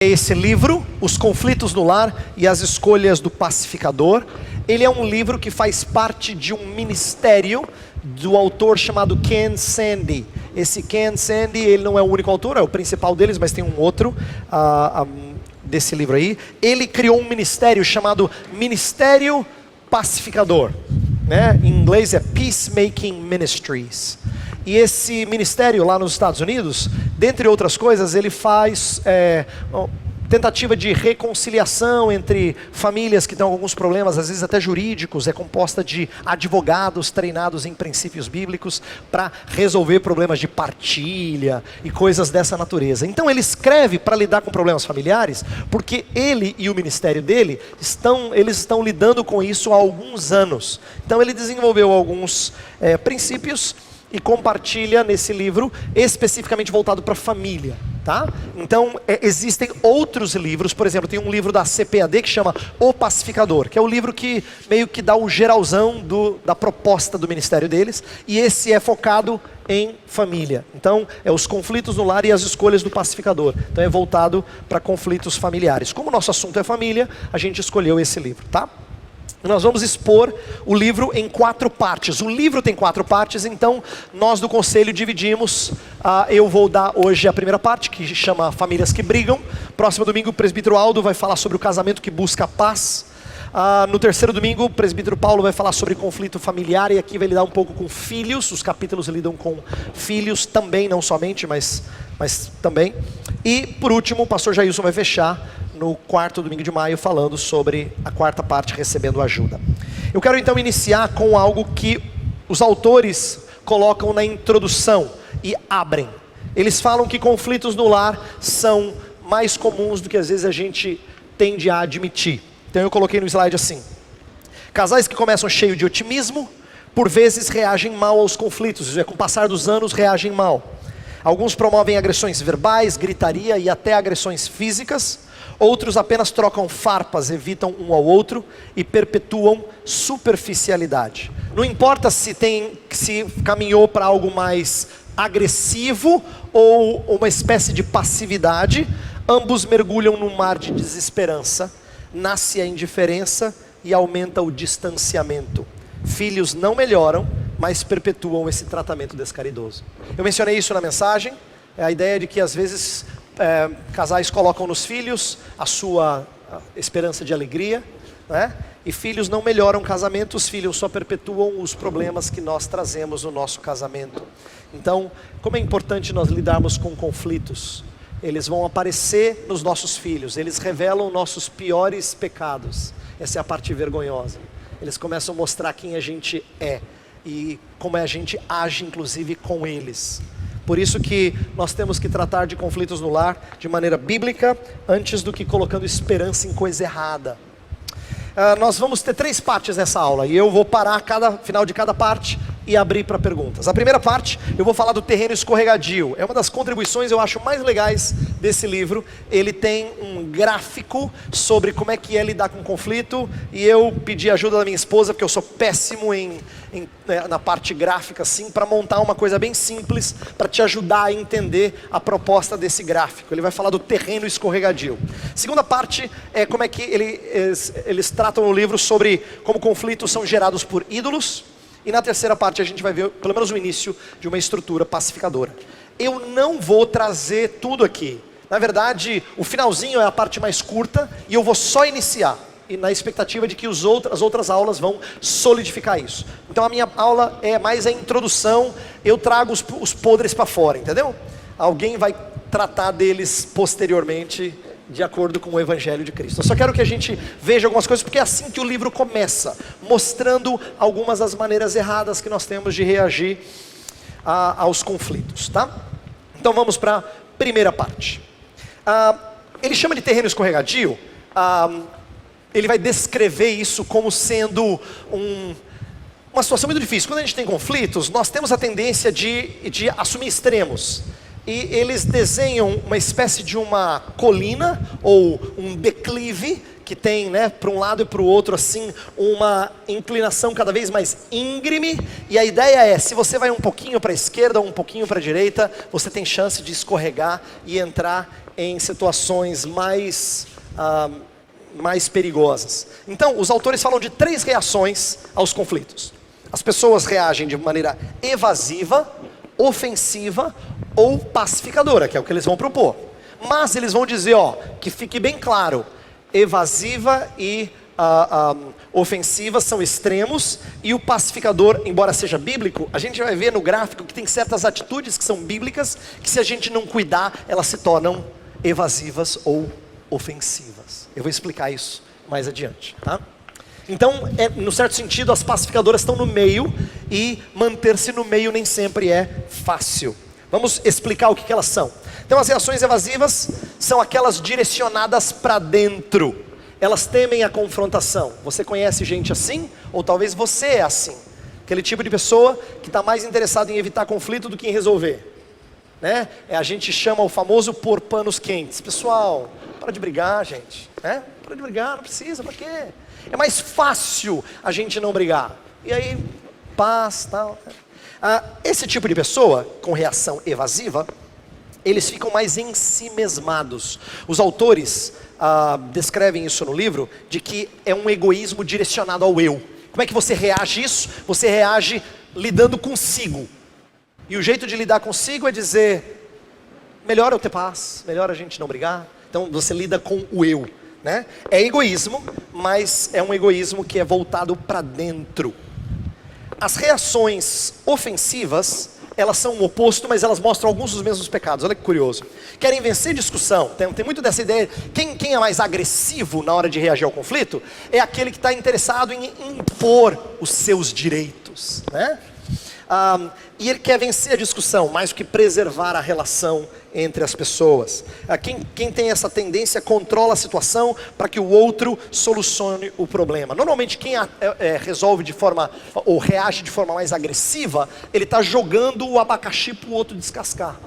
Esse livro, Os Conflitos no Lar e as Escolhas do Pacificador, ele é um livro que faz parte de um ministério do autor chamado Ken Sande. Esse Ken Sande, ele não é o único autor, é o principal deles, mas tem um outro desse livro aí. Ele criou um ministério chamado Ministério Pacificador, né? Em inglês é Peacemaking Ministries. E esse ministério lá nos Estados Unidos, dentre outras coisas, ele faz tentativa de reconciliação entre famílias que têm alguns problemas, às vezes até jurídicos. É composta de advogados treinados em princípios bíblicos para resolver problemas de partilha e coisas dessa natureza. Então ele escreve para lidar com problemas familiares, porque ele e o ministério dele eles estão lidando com isso há alguns anos. Então ele desenvolveu alguns princípios e compartilha nesse livro especificamente voltado para a família, tá? Então existem outros livros, por exemplo, tem um livro da CPAD que chama O Pacificador, que é o livro que meio que dá o geralzão da proposta do ministério deles, e esse é focado em família. Então é Os Conflitos no Lar e as Escolhas do Pacificador. Então é voltado para conflitos familiares. Como o nosso assunto é família, a gente escolheu esse livro, tá? Nós vamos expor o livro em 4 partes. O livro tem 4 partes, então nós do conselho dividimos. Eu vou dar hoje a primeira parte, que chama Famílias que Brigam. Próximo domingo o presbítero Aldo vai falar sobre o casamento que busca a paz. No terceiro domingo o presbítero Paulo vai falar sobre conflito familiar, e aqui vai lidar um pouco com filhos. Os capítulos lidam com filhos também, não somente, mas também. E por último o pastor Jailson vai fechar no 4º domingo de maio, falando sobre a 4ª parte, recebendo ajuda. Eu quero então iniciar com algo que os autores colocam na introdução e abrem. Eles falam que conflitos no lar são mais comuns do que às vezes a gente tende a admitir. Então eu coloquei no slide assim: casais que começam cheios de otimismo, por vezes reagem mal aos conflitos, isso é, com o passar dos anos reagem mal. Alguns promovem agressões verbais, gritaria e até agressões físicas. Outros apenas trocam farpas, evitam um ao outro e perpetuam superficialidade. Não importa se caminhou para algo mais agressivo ou uma espécie de passividade, ambos mergulham num mar de desesperança, nasce a indiferença e aumenta o distanciamento. Filhos não melhoram, mas perpetuam esse tratamento descaridoso. Eu mencionei isso na mensagem, a ideia de que às vezes casais colocam nos filhos a sua esperança de alegria, né? E filhos não melhoram casamentos, filhos só perpetuam os problemas que nós trazemos no nosso casamento. Então, como é importante nós lidarmos com conflitos. Eles vão aparecer nos nossos filhos, eles revelam nossos piores pecados. Essa é a parte vergonhosa. Eles começam a mostrar quem a gente é e como a gente age, inclusive, com eles. Por isso que nós temos que tratar de conflitos no lar de maneira bíblica, antes do que colocando esperança em coisa errada. Nós vamos ter 3 partes nessa aula, e eu vou parar final de cada parte e abrir para perguntas. A primeira parte, eu vou falar do terreno escorregadio. É uma das contribuições, eu acho, mais legais desse livro. Ele tem um gráfico sobre como é que é lidar com conflito, e eu pedi ajuda da minha esposa, porque eu sou péssimo na parte gráfica, assim, para montar uma coisa bem simples, para te ajudar a entender a proposta desse gráfico. Ele vai falar do terreno escorregadio. Segunda parte é como é que eles tratam no livro sobre como conflitos são gerados por ídolos. E na terceira parte a gente vai ver pelo menos o início de uma estrutura pacificadora. Eu não vou trazer tudo aqui. Na verdade, o finalzinho é a parte mais curta, e eu vou só iniciar, e na expectativa de que as outras aulas vão solidificar isso. Então a minha aula é mais a introdução, eu trago os podres para fora, entendeu? Alguém vai tratar deles posteriormente, de acordo com o Evangelho de Cristo. Eu só quero que a gente veja algumas coisas, porque é assim que o livro começa, mostrando algumas das maneiras erradas que nós temos de reagir aos conflitos, tá? Então vamos para a primeira parte. Ele chama de terreno escorregadio. Ele vai descrever isso como sendo uma situação muito difícil. Quando a gente tem conflitos, nós temos a tendência de assumir extremos. e eles desenham uma espécie de uma colina ou um declive que tem, né, para um lado e para o outro assim uma inclinação cada vez mais íngreme, e a ideia é, se você vai um pouquinho para a esquerda ou um pouquinho para a direita, você tem chance de escorregar e entrar em situações mais perigosas. Então, os autores falam de 3 reações aos conflitos. As pessoas reagem de maneira evasiva, ofensiva ou pacificadora, que é o que eles vão propor. Mas eles vão dizer, que fique bem claro, evasiva e ofensiva são extremos, e o pacificador, embora seja bíblico, a gente vai ver no gráfico que tem certas atitudes que são bíblicas, que se a gente não cuidar, elas se tornam evasivas ou ofensivas. Eu vou explicar isso mais adiante, tá? Então, no certo sentido, as pacificadoras estão no meio, e manter-se no meio nem sempre é fácil. Vamos explicar o que elas são. Então, as reações evasivas são aquelas direcionadas para dentro. Elas temem a confrontação. Você conhece gente assim? Ou talvez você é assim. Aquele tipo de pessoa que está mais interessado em evitar conflito do que em resolver, né? A gente chama o famoso pôr panos quentes. Pessoal, para de brigar, gente, né? Para de brigar, não precisa, para quê? É mais fácil a gente não brigar. E aí, paz, tal. Esse tipo de pessoa, com reação evasiva, eles ficam mais ensimesmados. Os autores descrevem isso no livro, de que é um egoísmo direcionado ao eu. Como é que você reage a isso? Você reage lidando consigo. E o jeito de lidar consigo é dizer, melhor eu ter paz, melhor a gente não brigar. Então você lida com o eu, né? É egoísmo, mas é um egoísmo que é voltado para dentro. As reações ofensivas, elas são o oposto, mas elas mostram alguns dos mesmos pecados. Olha que curioso. Querem vencer discussão. Tem muito dessa ideia. Quem é mais agressivo na hora de reagir ao conflito é aquele que está interessado em impor os seus direitos, né? E ele quer vencer a discussão, mais do que preservar a relação entre as pessoas. Quem tem essa tendência controla a situação para que o outro solucione o problema. Normalmente quem resolve de forma, ou reage de forma mais agressiva, ele está jogando o abacaxi para o outro descascar,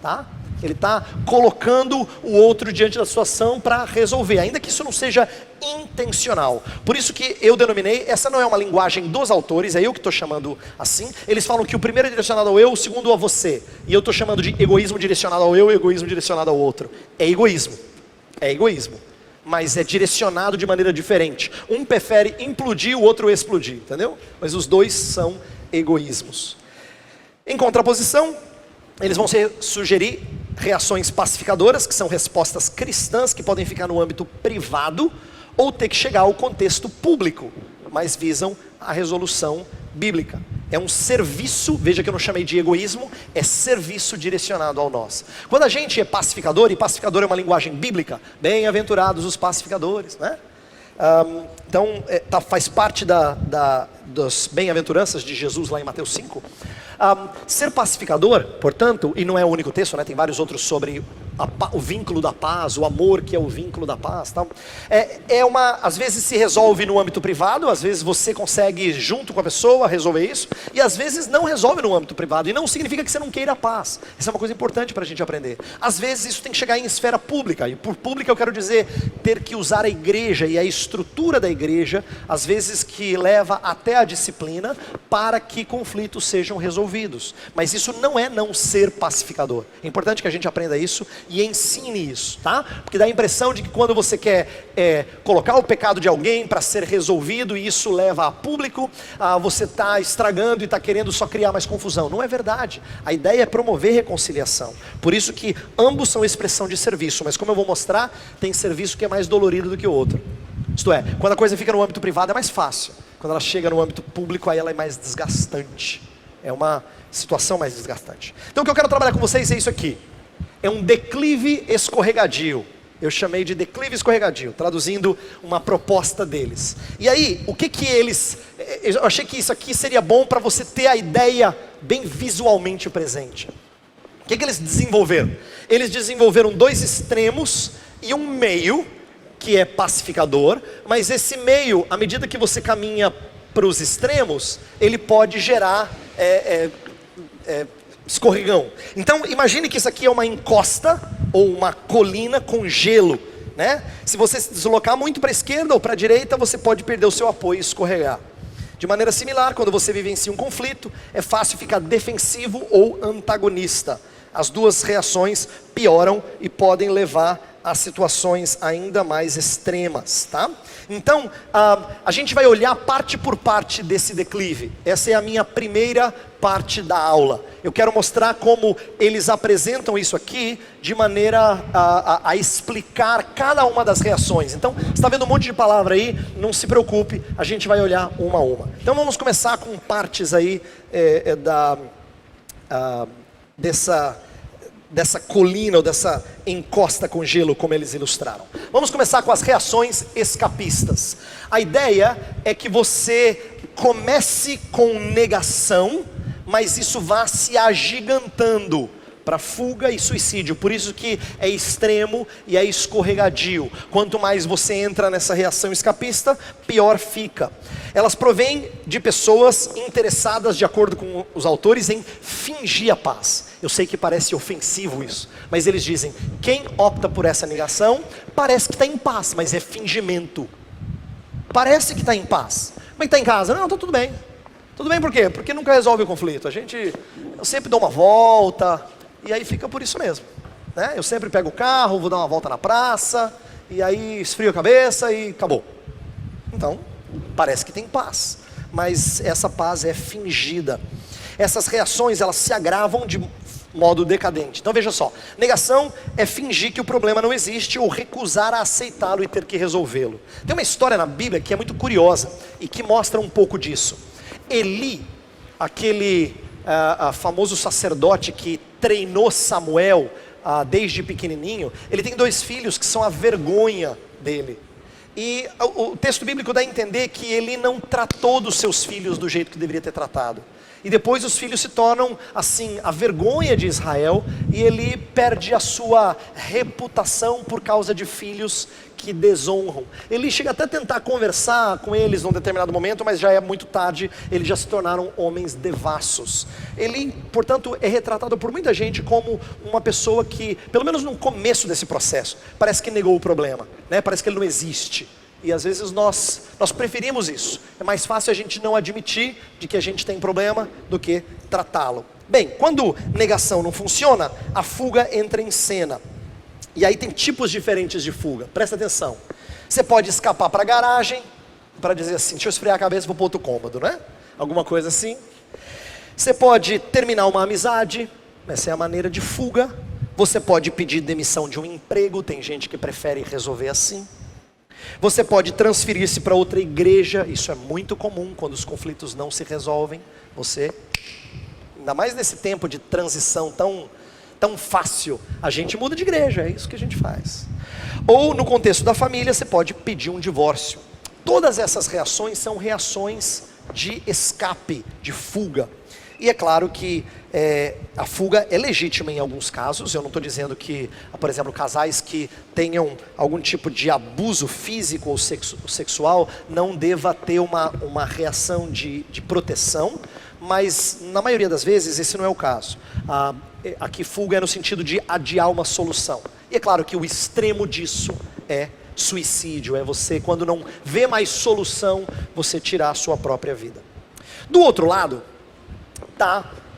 tá? Ele está colocando o outro diante da situação para resolver, ainda que isso não seja intencional. Por isso que eu denominei, essa não é uma linguagem dos autores, é eu que estou chamando assim. Eles falam que o primeiro é direcionado ao eu, o segundo a você. E eu estou chamando de egoísmo direcionado ao eu e egoísmo direcionado ao outro. É egoísmo, mas é direcionado de maneira diferente. Um prefere implodir, o outro explodir, entendeu? Mas os dois são egoísmos. Em contraposição, eles vão sugerir reações pacificadoras, que são respostas cristãs que podem ficar no âmbito privado ou ter que chegar ao contexto público, mas visam a resolução bíblica. É um serviço, veja que eu não chamei de egoísmo, é serviço direcionado ao nós. Quando a gente é pacificador, e pacificador é uma linguagem bíblica, bem-aventurados os pacificadores, né? Então faz parte das bem-aventuranças de Jesus lá em Mateus 5. Ser pacificador, portanto, e não é o único texto, né? Tem vários outros sobre o vínculo da paz, o amor que é o vínculo da paz, tal. Às vezes se resolve no âmbito privado, às vezes você consegue junto com a pessoa resolver isso, e às vezes não resolve no âmbito privado, e não significa que você não queira a paz. Isso é uma coisa importante para a gente aprender. Às vezes isso tem que chegar em esfera pública, e por pública eu quero dizer ter que usar a igreja e a estrutura da igreja, às vezes que leva até a disciplina, para que conflitos sejam resolvidos. Mas isso não é não ser pacificador. É importante que a gente aprenda isso e ensine isso, tá? Porque dá a impressão de que quando você quer colocar o pecado de alguém para ser resolvido, e isso leva a público, você está estragando e está querendo só criar mais confusão. Não é verdade. A ideia é promover reconciliação. Por isso que ambos são expressão de serviço, mas como eu vou mostrar, tem serviço que é mais dolorido do que o outro. Isto é, quando a coisa fica no âmbito privado é mais fácil. Quando ela chega no âmbito público, aí ela é mais desgastante. É uma situação mais desgastante. Então o que eu quero trabalhar com vocês é isso aqui. É um declive escorregadio. Eu chamei de declive escorregadio, traduzindo uma proposta deles. E aí, o que eles... Eu achei que isso aqui seria bom para você ter a ideia bem visualmente presente. O que eles desenvolveram? Eles desenvolveram 2 extremos e um meio, que é pacificador, mas esse meio, à medida que você caminha para os extremos, ele pode gerar escorregão. Então imagine que isso aqui é uma encosta ou uma colina com gelo, né? Se você se deslocar muito para a esquerda ou para a direita, você pode perder o seu apoio e escorregar. De maneira similar, quando você vivencia um conflito, é fácil ficar defensivo ou antagonista. As duas reações pioram e podem levar a situações ainda mais extremas, tá? Então, a gente vai olhar parte por parte desse declive. Essa é a minha primeira parte da aula. Eu quero mostrar como eles apresentam isso aqui de maneira a explicar cada uma das reações. Então, você está vendo um monte de palavra aí, não se preocupe, a gente vai olhar uma a uma. Então vamos começar com partes aí dessa colina ou dessa encosta com gelo, como eles ilustraram. Vamos começar com as reações escapistas. A ideia é que você comece com negação, mas isso vá se agigantando para fuga e suicídio. Por isso que é extremo e é escorregadio. Quanto mais você entra nessa reação escapista, pior fica. Elas provêm de pessoas interessadas, de acordo com os autores, em fingir a paz. Eu sei que parece ofensivo isso, mas eles dizem, quem opta por essa negação, parece que está em paz, mas é fingimento. Parece que está em paz. Como é que está em casa? Não, está tudo bem. Tudo bem por quê? Porque nunca resolve o conflito. Eu sempre dou uma volta, e aí fica por isso mesmo, né? Eu sempre pego o carro, vou dar uma volta na praça, e aí esfrio a cabeça e acabou. Então, parece que tem paz, mas essa paz é fingida. Essas reações, elas se agravam de modo decadente. Então veja só, negação é fingir que o problema não existe ou recusar a aceitá-lo e ter que resolvê-lo. Tem uma história na Bíblia que é muito curiosa e que mostra um pouco disso. Eli, aquele famoso sacerdote que treinou Samuel desde pequenininho, ele tem 2 filhos que são a vergonha dele. E o texto bíblico dá a entender que ele não tratou dos seus filhos do jeito que deveria ter tratado. E depois os filhos se tornam, assim, a vergonha de Israel, e ele perde a sua reputação por causa de filhos que desonram. Ele chega até a tentar conversar com eles num determinado momento, mas já é muito tarde, eles já se tornaram homens devassos. Ele, portanto, é retratado por muita gente como uma pessoa que, pelo menos no começo desse processo, parece que negou o problema, né? Parece que ele não existe. E às vezes nós preferimos isso. É mais fácil a gente não admitir de que a gente tem problema do que tratá-lo. Bem, quando negação não funciona, a fuga entra em cena. E aí tem tipos diferentes de fuga, presta atenção. Você pode escapar para a garagem, para dizer assim, deixa eu esfriar a cabeça e vou para outro cômodo, né? Alguma coisa assim. Você pode terminar uma amizade, essa é a maneira de fuga. Você pode pedir demissão de um emprego, tem gente que prefere resolver assim. Você pode transferir-se para outra igreja, isso é muito comum quando os conflitos não se resolvem. Você, ainda mais nesse tempo de transição tão fácil, a gente muda de igreja, é isso que a gente faz. Ou no contexto da família, você pode pedir um divórcio. Todas essas reações são reações de escape, de fuga. E é claro que a fuga é legítima em alguns casos. Eu não estou dizendo que, por exemplo, casais que tenham algum tipo de abuso físico ou sexual não deva ter uma reação de proteção, mas na maioria das vezes esse não é o caso. Aqui fuga é no sentido de adiar uma solução. E é claro que o extremo disso é suicídio, é você, quando não vê mais solução, você tirar a sua própria vida. Do outro lado,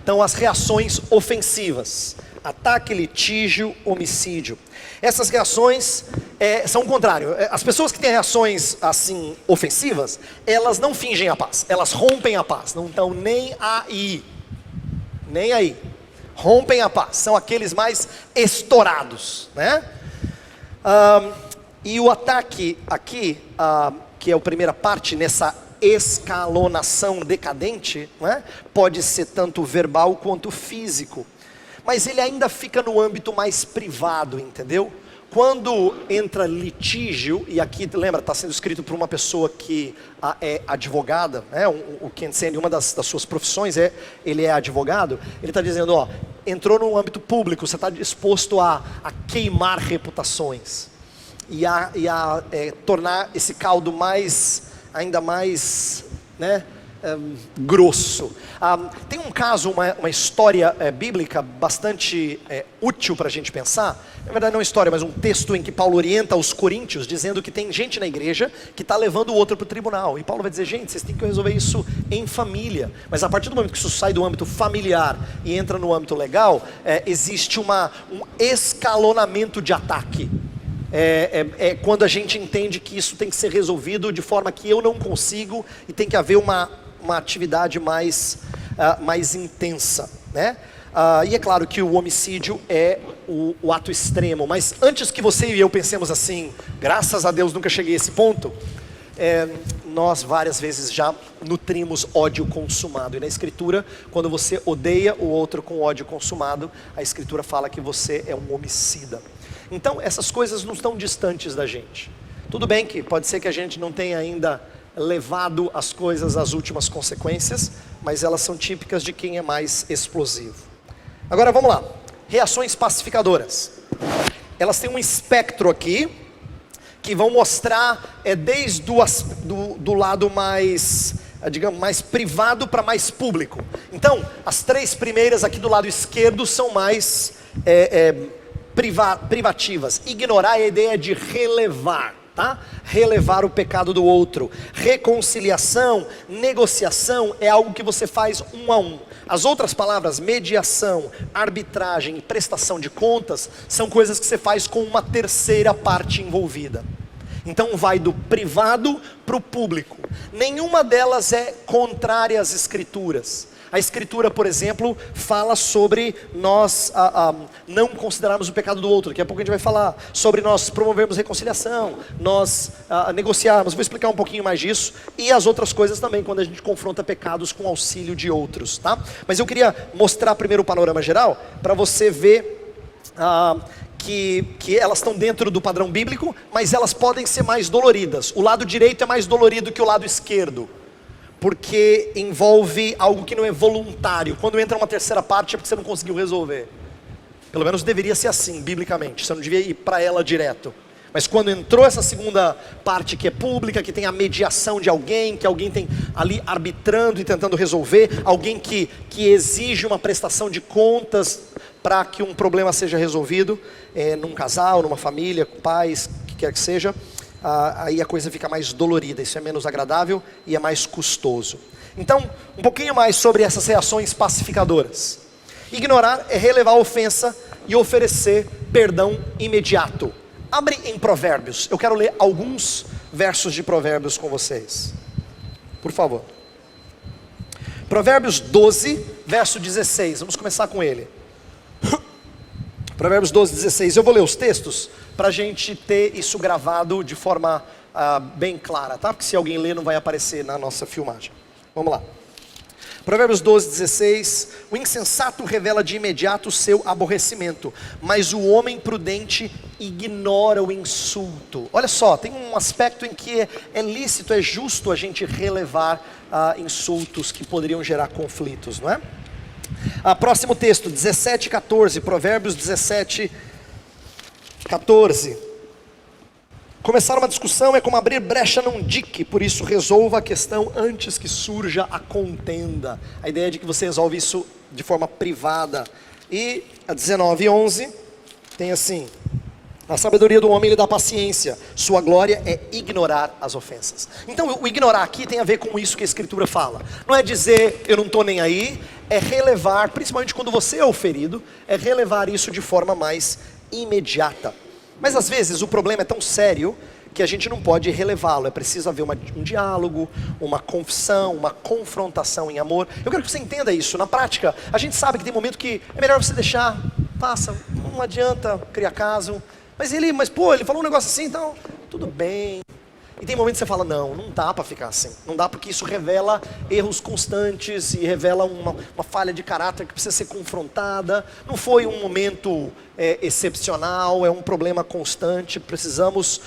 então as reações ofensivas: ataque, litígio, homicídio. Essas reações são o contrário. As pessoas que têm reações assim ofensivas, elas não fingem a paz, elas rompem a paz, não estão nem aí, rompem a paz, são aqueles mais estourados, né? E o ataque aqui, que é a primeira parte nessa escalonação decadente, né? Pode ser tanto verbal quanto físico, mas ele ainda fica no âmbito mais privado, entendeu? Quando entra litígio, e aqui lembra, está sendo escrito por uma pessoa que é advogada, né? O Ken Sande, uma das suas profissões ele é advogado. Ele está dizendo, entrou no âmbito público, você está disposto a queimar reputações e a tornar esse caldo ainda mais, né, grosso. Tem um caso, uma história bíblica bastante útil para a gente pensar. Na verdade não é uma história, mas um texto em que Paulo orienta os coríntios, dizendo que tem gente na igreja que está levando o outro para o tribunal. E Paulo vai dizer, gente, vocês têm que resolver isso em família. Mas a partir do momento que isso sai do âmbito familiar e entra no âmbito legal, existe um escalonamento de ataque. Quando a gente entende que isso tem que ser resolvido de forma que eu não consigo e tem que haver uma atividade mais intensa, né? E é claro que o homicídio é o ato extremo, mas antes que você e eu pensemos assim, graças a Deus nunca cheguei a esse ponto, nós várias vezes já nutrimos ódio consumado, e na escritura, quando você odeia o outro com ódio consumado, a escritura fala que você é um homicida. Então essas coisas não estão distantes da gente. Tudo bem que pode ser que a gente não tenha ainda levado as coisas às últimas consequências, mas elas são típicas de quem é mais explosivo. Agora vamos lá, reações pacificadoras. Elas têm um espectro aqui, que vão mostrar desde do lado mais, digamos, mais privado para mais público. Então, as três primeiras aqui do lado esquerdo são mais privativas. Ignorar é a ideia de relevar. Tá? Relevar o pecado do outro. Reconciliação, negociação é algo que você faz um a um. As outras palavras, mediação, arbitragem e prestação de contas, são coisas que você faz com uma terceira parte envolvida. Então vai do privado para o público. Nenhuma delas é contrária às escrituras. A escritura, por exemplo, fala sobre nós não considerarmos o pecado do outro. Daqui a pouco a gente vai falar sobre nós promovermos reconciliação, nós negociarmos. Vou explicar um pouquinho mais disso. E as outras coisas também, quando a gente confronta pecados com auxílio de outros, tá? Mas eu queria mostrar primeiro o panorama geral, para você ver que elas estão dentro do padrão bíblico, mas elas podem ser mais doloridas. O lado direito é mais dolorido que o lado esquerdo, porque envolve algo que não é voluntário. Quando entra uma terceira parte é porque você não conseguiu resolver. Pelo menos deveria ser assim, biblicamente. Você não devia ir para ela direto. Mas quando entrou essa segunda parte que é pública, que tem a mediação de alguém, que alguém tem ali arbitrando e tentando resolver, alguém que exige uma prestação de contas para que um problema seja resolvido, num casal, numa família, com pais, o que quer que seja, aí a coisa fica mais dolorida, isso é menos agradável e é mais custoso. Então, um pouquinho mais sobre essas reações pacificadoras. Ignorar é relevar a ofensa e oferecer perdão imediato. Abre em Provérbios, eu quero ler alguns versos de Provérbios com vocês, por favor. Provérbios 12, verso 16, vamos começar com ele. Provérbios 12, 16, eu vou ler os textos para a gente ter isso gravado de forma bem clara, tá? Porque se alguém ler não vai aparecer na nossa filmagem. Vamos lá. Provérbios 12, 16, o insensato revela de imediato o seu aborrecimento, mas o homem prudente ignora o insulto. Olha só, tem um aspecto em que é lícito, é justo a gente relevar insultos que poderiam gerar conflitos, não é? Próximo texto, 17, 14, Provérbios 17, 14. Começar uma discussão é como abrir brecha num dique, por isso resolva a questão antes que surja a contenda. A ideia é de que você resolve isso de forma privada. E a 19, 11 tem assim: a sabedoria do homem lhe dá paciência, sua glória é ignorar as ofensas. Então o ignorar aqui tem a ver com isso que a escritura fala. Não é dizer eu não estou nem aí, é relevar, principalmente quando você é o ferido, é relevar isso de forma mais imediata. Mas às vezes o problema é tão sério que a gente não pode relevá-lo. É preciso haver um diálogo, uma confissão, uma confrontação em amor. Eu quero que você entenda isso. Na prática, a gente sabe que tem momento que é melhor você deixar, passa, não adianta criar caso. Mas ele falou um negócio assim, então tudo bem. E tem momentos que você fala, não dá para ficar assim. Não dá, porque isso revela erros constantes e revela uma falha de caráter que precisa ser confrontada. Não foi um momento excepcional, é um problema constante. Precisamos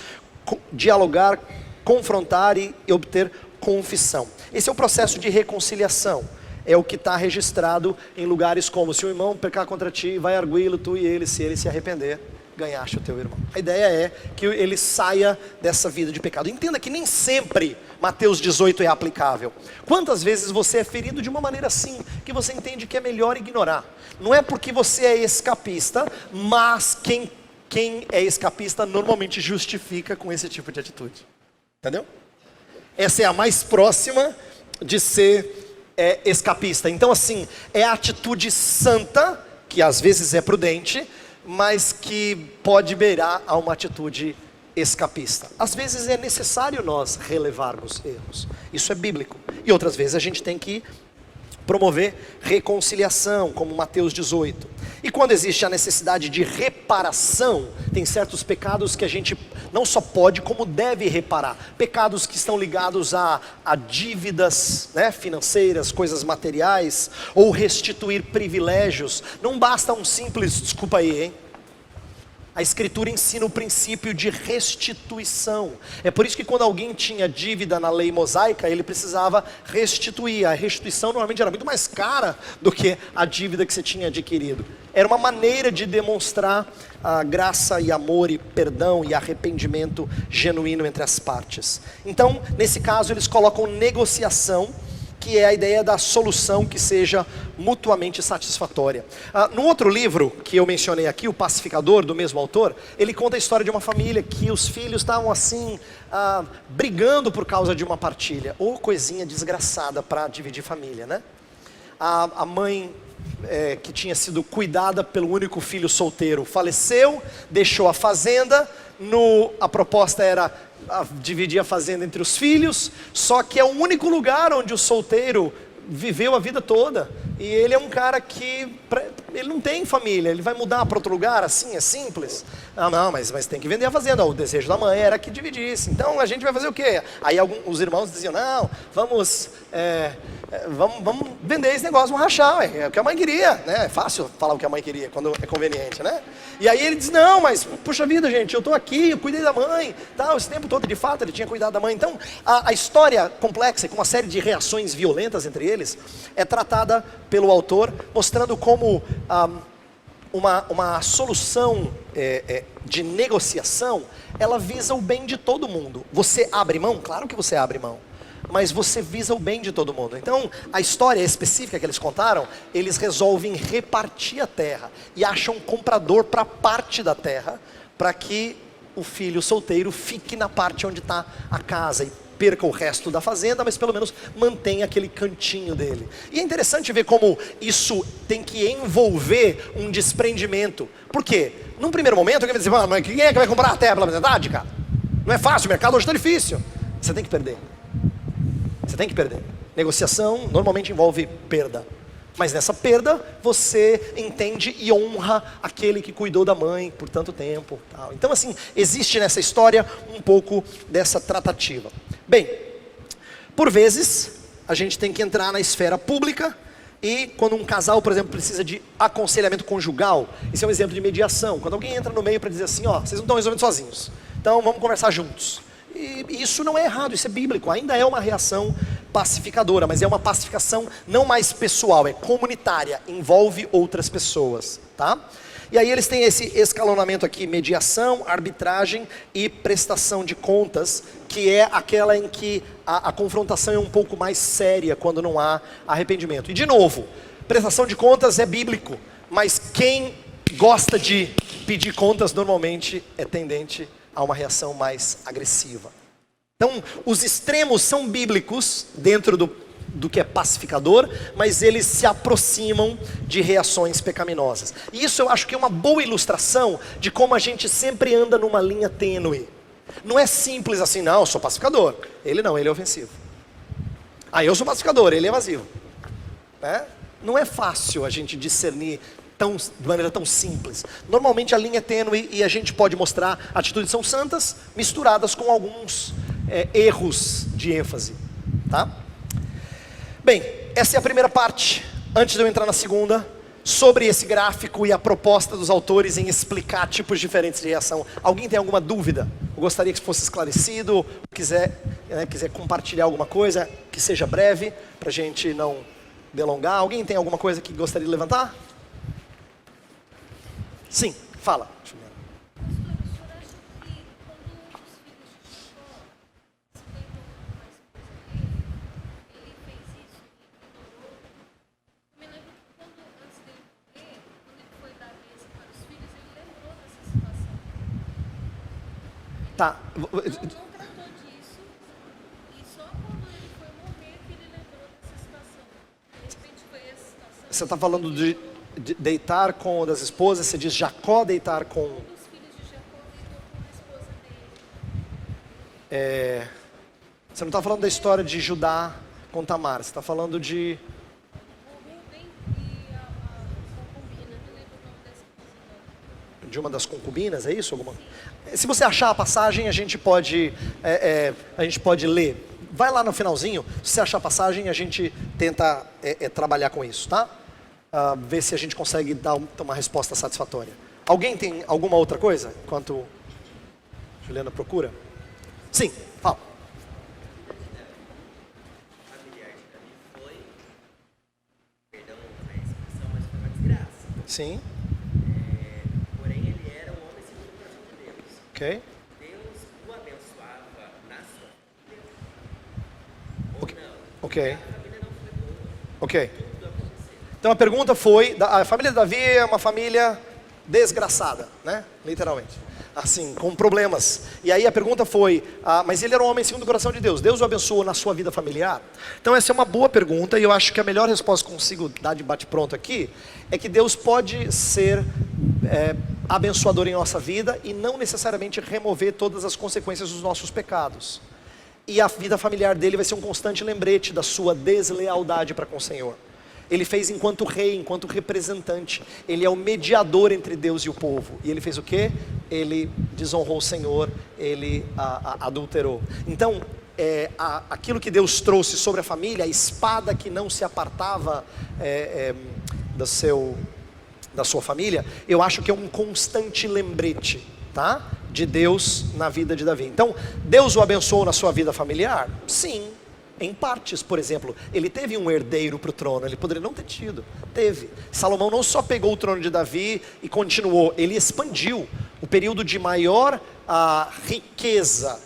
dialogar, confrontar e obter confissão. Esse é o processo de reconciliação. É o que está registrado em lugares como: se o irmão pecar contra ti, vai arguí-lo tu e ele, se ele se arrepender, ganhaste o teu irmão. A ideia é que ele saia dessa vida de pecado. Entenda que nem sempre Mateus 18 é aplicável. Quantas vezes você é ferido de uma maneira assim, que você entende que é melhor ignorar? Não é porque você é escapista, mas quem é escapista normalmente justifica com esse tipo de atitude. Entendeu? Essa é a mais próxima de ser escapista. Então assim, é a atitude santa, que às vezes é prudente, mas que pode beirar a uma atitude escapista. Às vezes é necessário nós relevarmos erros. Isso é bíblico. E outras vezes a gente tem que promover reconciliação, como Mateus 18. E quando existe a necessidade de reparação, tem certos pecados que a gente não só pode, como deve reparar. Pecados que estão ligados a dívidas, né, financeiras, coisas materiais, ou restituir privilégios. Não basta um simples, desculpa aí, hein? A Escritura ensina o princípio de restituição. É por isso que quando alguém tinha dívida na lei mosaica, ele precisava restituir. A restituição normalmente era muito mais cara do que a dívida que você tinha adquirido. Era uma maneira de demonstrar a graça e amor e perdão e arrependimento genuíno entre as partes. Então, nesse caso, eles colocam negociação, que é a ideia da solução que seja mutuamente satisfatória. No outro livro que eu mencionei aqui, O Pacificador, do mesmo autor, ele conta a história de uma família que os filhos estavam assim, brigando por causa de uma partilha. Ou coisinha desgraçada para dividir família, né? A mãe, que tinha sido cuidada pelo único filho solteiro, faleceu, deixou a fazenda, a proposta era dividir a fazenda entre os filhos, só que é o único lugar onde o solteiro viveu a vida toda, e ele é um cara que ele não tem família, ele vai mudar para outro lugar, assim, é simples. Não, mas tem que vender a fazenda. O desejo da mãe era que dividisse, então a gente vai fazer o quê? Aí os irmãos diziam, não, vamos vender esse negócio, vamos rachar, é o que a mãe queria, né? É fácil falar o que a mãe queria, quando é conveniente, né? E aí ele diz, não, mas puxa vida, gente, eu estou aqui, eu cuidei da mãe, tal, esse tempo todo, de fato, ele tinha cuidado da mãe. Então, a história complexa, com uma série de reações violentas entre eles, é tratada pelo autor, mostrando como uma solução de negociação, ela visa o bem de todo mundo. Você abre mão? Claro que você abre mão, mas você visa o bem de todo mundo. Então, a história específica que eles contaram, eles resolvem repartir a terra, e acham um comprador para parte da terra, para que o filho solteiro fique na parte onde está a casa, e perca o resto da fazenda, mas pelo menos mantenha aquele cantinho dele. E é interessante ver como isso tem que envolver um desprendimento. Por quê? Num primeiro momento, alguém vai dizer, mas quem é que vai comprar a terra pela metade, cara? Não é fácil, o mercado hoje está difícil. Você tem que perder. Você tem que perder. Negociação normalmente envolve perda. Mas nessa perda, você entende e honra aquele que cuidou da mãe por tanto tempo. Tal. Então assim, existe nessa história um pouco dessa tratativa. Bem, por vezes, a gente tem que entrar na esfera pública, e quando um casal, por exemplo, precisa de aconselhamento conjugal, esse é um exemplo de mediação. Quando alguém entra no meio para dizer assim, ó, vocês não estão resolvendo sozinhos, então vamos conversar juntos. E isso não é errado, isso é bíblico, ainda é uma reação pacificadora, mas é uma pacificação não mais pessoal, é comunitária, envolve outras pessoas, tá? E aí eles têm esse escalonamento aqui, mediação, arbitragem e prestação de contas, que é aquela em que a confrontação é um pouco mais séria, quando não há arrependimento. E de novo, prestação de contas é bíblico, mas quem gosta de pedir contas normalmente é tendente a uma reação mais agressiva. Então, os extremos são bíblicos dentro do que é pacificador, mas eles se aproximam de reações pecaminosas. E isso eu acho que é uma boa ilustração de como a gente sempre anda numa linha tênue. Não é simples assim, não, eu sou pacificador. Ele não, ele é ofensivo. Eu sou pacificador, ele é evasivo. Não é fácil a gente discernir de maneira tão simples. Normalmente a linha é tênue, e a gente pode mostrar atitudes são santas, misturadas com alguns erros de ênfase, tá? Bem, essa é a primeira parte. Antes de eu entrar na segunda, sobre esse gráfico e a proposta dos autores em explicar tipos diferentes de reação. Alguém tem alguma dúvida? Eu gostaria que fosse esclarecido, quiser compartilhar alguma coisa, que seja breve, para a gente não delongar. Alguém tem alguma coisa que gostaria de levantar? Sim, fala. Tá. Não tratou disso. E só quando ele foi morrer que ele lembrou dessa situação. De repente foi essa situação. Você está falando de deitar com uma das esposas, você diz Jacó deitar com... Um dos filhos de Jacó deitou com a esposa dele. Você não está falando da história de Judá com Tamar, você está falando de... O Rubem e a concubina, não lembro o nome da esposa. De uma das concubinas, é isso? Se você achar a passagem, a gente pode ler. Vai lá no finalzinho, se você achar a passagem, a gente tenta trabalhar com isso, tá? Ver se a gente consegue dar uma resposta satisfatória. Alguém tem alguma outra coisa? Enquanto Juliana procura? Sim, fala. Familiar de Davi foi, perdão a expressão, mas foi uma desgraça. Sim, Porém, ele era um homem segundo o coração de Deus. ok. Deus o abençoava na sua família. Ok. Ou não. Ok. A família não foi boa. Ok. Tudo aconteceu. Então a pergunta foi, a família de Davi é uma família desgraçada, né? Literalmente. Assim, com problemas. E aí a pergunta foi, mas ele era um homem segundo o coração de Deus. Deus o abençoou na sua vida familiar? Então essa é uma boa pergunta e eu acho que a melhor resposta que consigo dar de bate-pronto aqui é que Deus pode ser abençoador em nossa vida e não necessariamente remover todas as consequências dos nossos pecados. E a vida familiar dele vai ser um constante lembrete da sua deslealdade para com o Senhor. Ele fez enquanto rei, enquanto representante. Ele é o mediador entre Deus e o povo. E ele fez o quê? Ele desonrou o Senhor, ele adulterou. Então, aquilo que Deus trouxe sobre a família, a espada que não se apartava da sua família, eu acho que é um constante lembrete, tá? De Deus na vida de Davi. Então, Deus o abençoou na sua vida familiar? Sim. Em partes, por exemplo, ele teve um herdeiro para o trono, ele poderia não ter tido, teve. Salomão não só pegou o trono de Davi e continuou, ele expandiu. O período de maior riqueza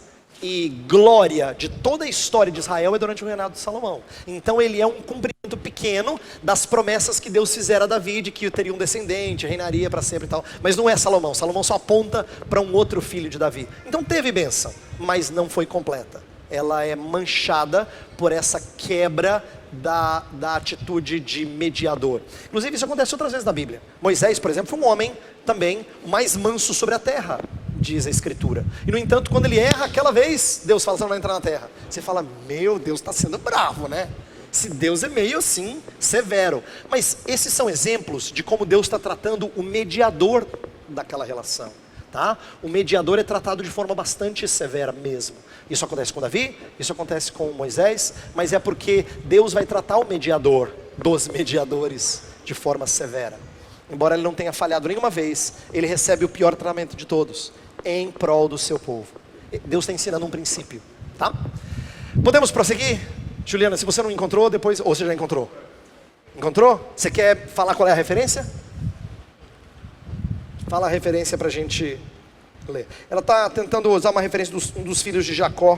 e glória de toda a história de Israel é durante o reinado de Salomão. Então ele é um cumprimento pequeno das promessas que Deus fizera a Davi, de que teria um descendente, reinaria para sempre e tal. Mas não é Salomão, Salomão só aponta para um outro filho de Davi. Então teve bênção, mas não foi completa. Ela é manchada por essa quebra da atitude de mediador. Inclusive isso acontece outras vezes na Bíblia. Moisés, por exemplo, foi um homem também mais manso sobre a terra, diz a Escritura. E no entanto, quando ele erra aquela vez, Deus fala, você não vai entrar na terra. Você fala, meu Deus, está sendo bravo, né? Se Deus é meio assim, severo. Mas esses são exemplos de como Deus está tratando o mediador daquela relação. Tá? O mediador é tratado de forma bastante severa mesmo. Isso acontece com Davi, isso acontece com Moisés, mas é porque Deus vai tratar o mediador dos mediadores de forma severa. Embora ele não tenha falhado nenhuma vez, ele recebe o pior tratamento de todos, em prol do seu povo. Deus está ensinando um princípio, tá? Podemos prosseguir? Juliana, se você não encontrou, depois, ou você já encontrou? Encontrou? Você quer falar qual é a referência? Fala a referência para a gente ler. Ela está tentando usar uma referência um dos filhos de Jacó.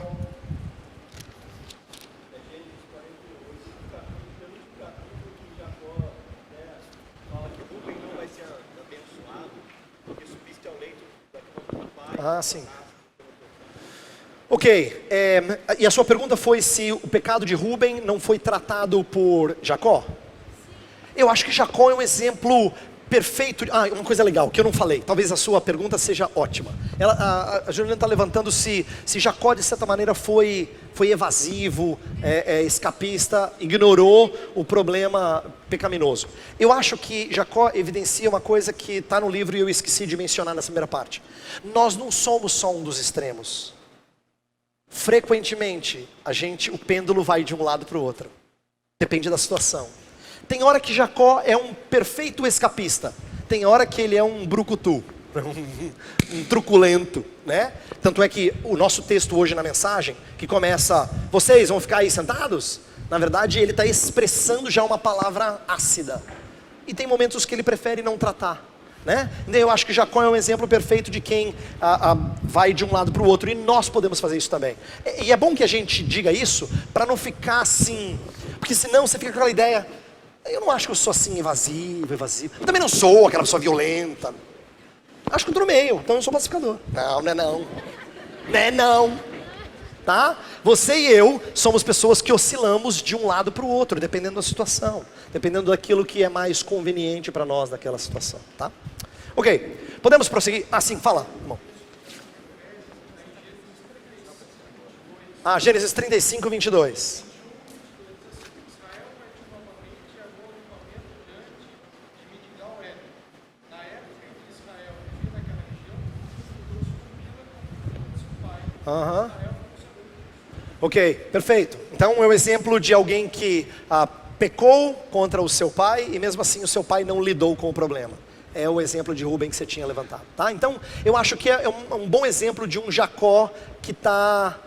Ah, sim. Ok, e a sua pergunta foi se o pecado de Rubem não foi tratado por Jacó? Eu acho que Jacó é um exemplo perfeito. Uma coisa legal que eu não falei, talvez a sua pergunta seja ótima. A Juliana está levantando se Jacó de certa maneira foi evasivo, escapista, ignorou o problema pecaminoso. Eu acho que Jacó evidencia uma coisa que está no livro e eu esqueci de mencionar nessa primeira parte. Nós não somos só um dos extremos. Frequentemente o pêndulo vai de um lado para o outro. Depende da situação. Tem hora que Jacó é um perfeito escapista. Tem hora que ele é um brucutu, um truculento, né? Tanto é que o nosso texto hoje na mensagem, que começa, vocês vão ficar aí sentados? Na verdade ele está expressando já uma palavra ácida. E tem momentos que ele prefere não tratar, né? Então eu acho que Jacó é um exemplo perfeito de quem vai de um lado para o outro. E nós podemos fazer isso também. E é bom que a gente diga isso, para não ficar assim, porque senão você fica com aquela ideia, eu não acho que eu sou assim evasivo. Eu também não sou aquela pessoa violenta. Acho que eu estou no meio, então eu sou pacificador. Não. Né não. Tá? Você e eu somos pessoas que oscilamos de um lado para o outro, dependendo da situação, dependendo daquilo que é mais conveniente para nós naquela situação, tá? Ok, podemos prosseguir? Sim, fala, irmão. Gênesis 35, 22. Ok, perfeito. Então é um exemplo de alguém que pecou contra o seu pai e mesmo assim o seu pai não lidou com o problema. É o exemplo de Rubem que você tinha levantado, tá? Então eu acho que é um bom exemplo de um Jacó que está,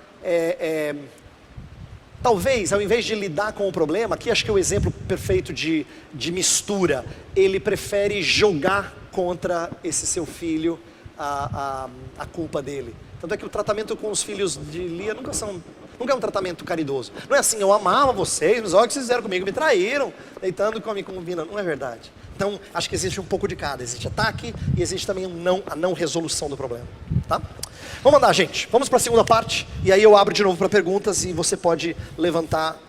talvez ao invés de lidar com o problema, aqui acho que é o exemplo perfeito de mistura. Ele prefere jogar contra esse seu filho a culpa dele. Tanto é que o tratamento com os filhos de Lia nunca é um tratamento caridoso. Não é assim, eu amava vocês, mas olha o que vocês fizeram comigo, me traíram, deitando com a minha concubina. Não é verdade. Então, acho que existe um pouco de cada. Existe ataque e existe também a não resolução do problema. Tá? Vamos andar, gente. Vamos para a segunda parte. E aí eu abro de novo para perguntas e você pode levantar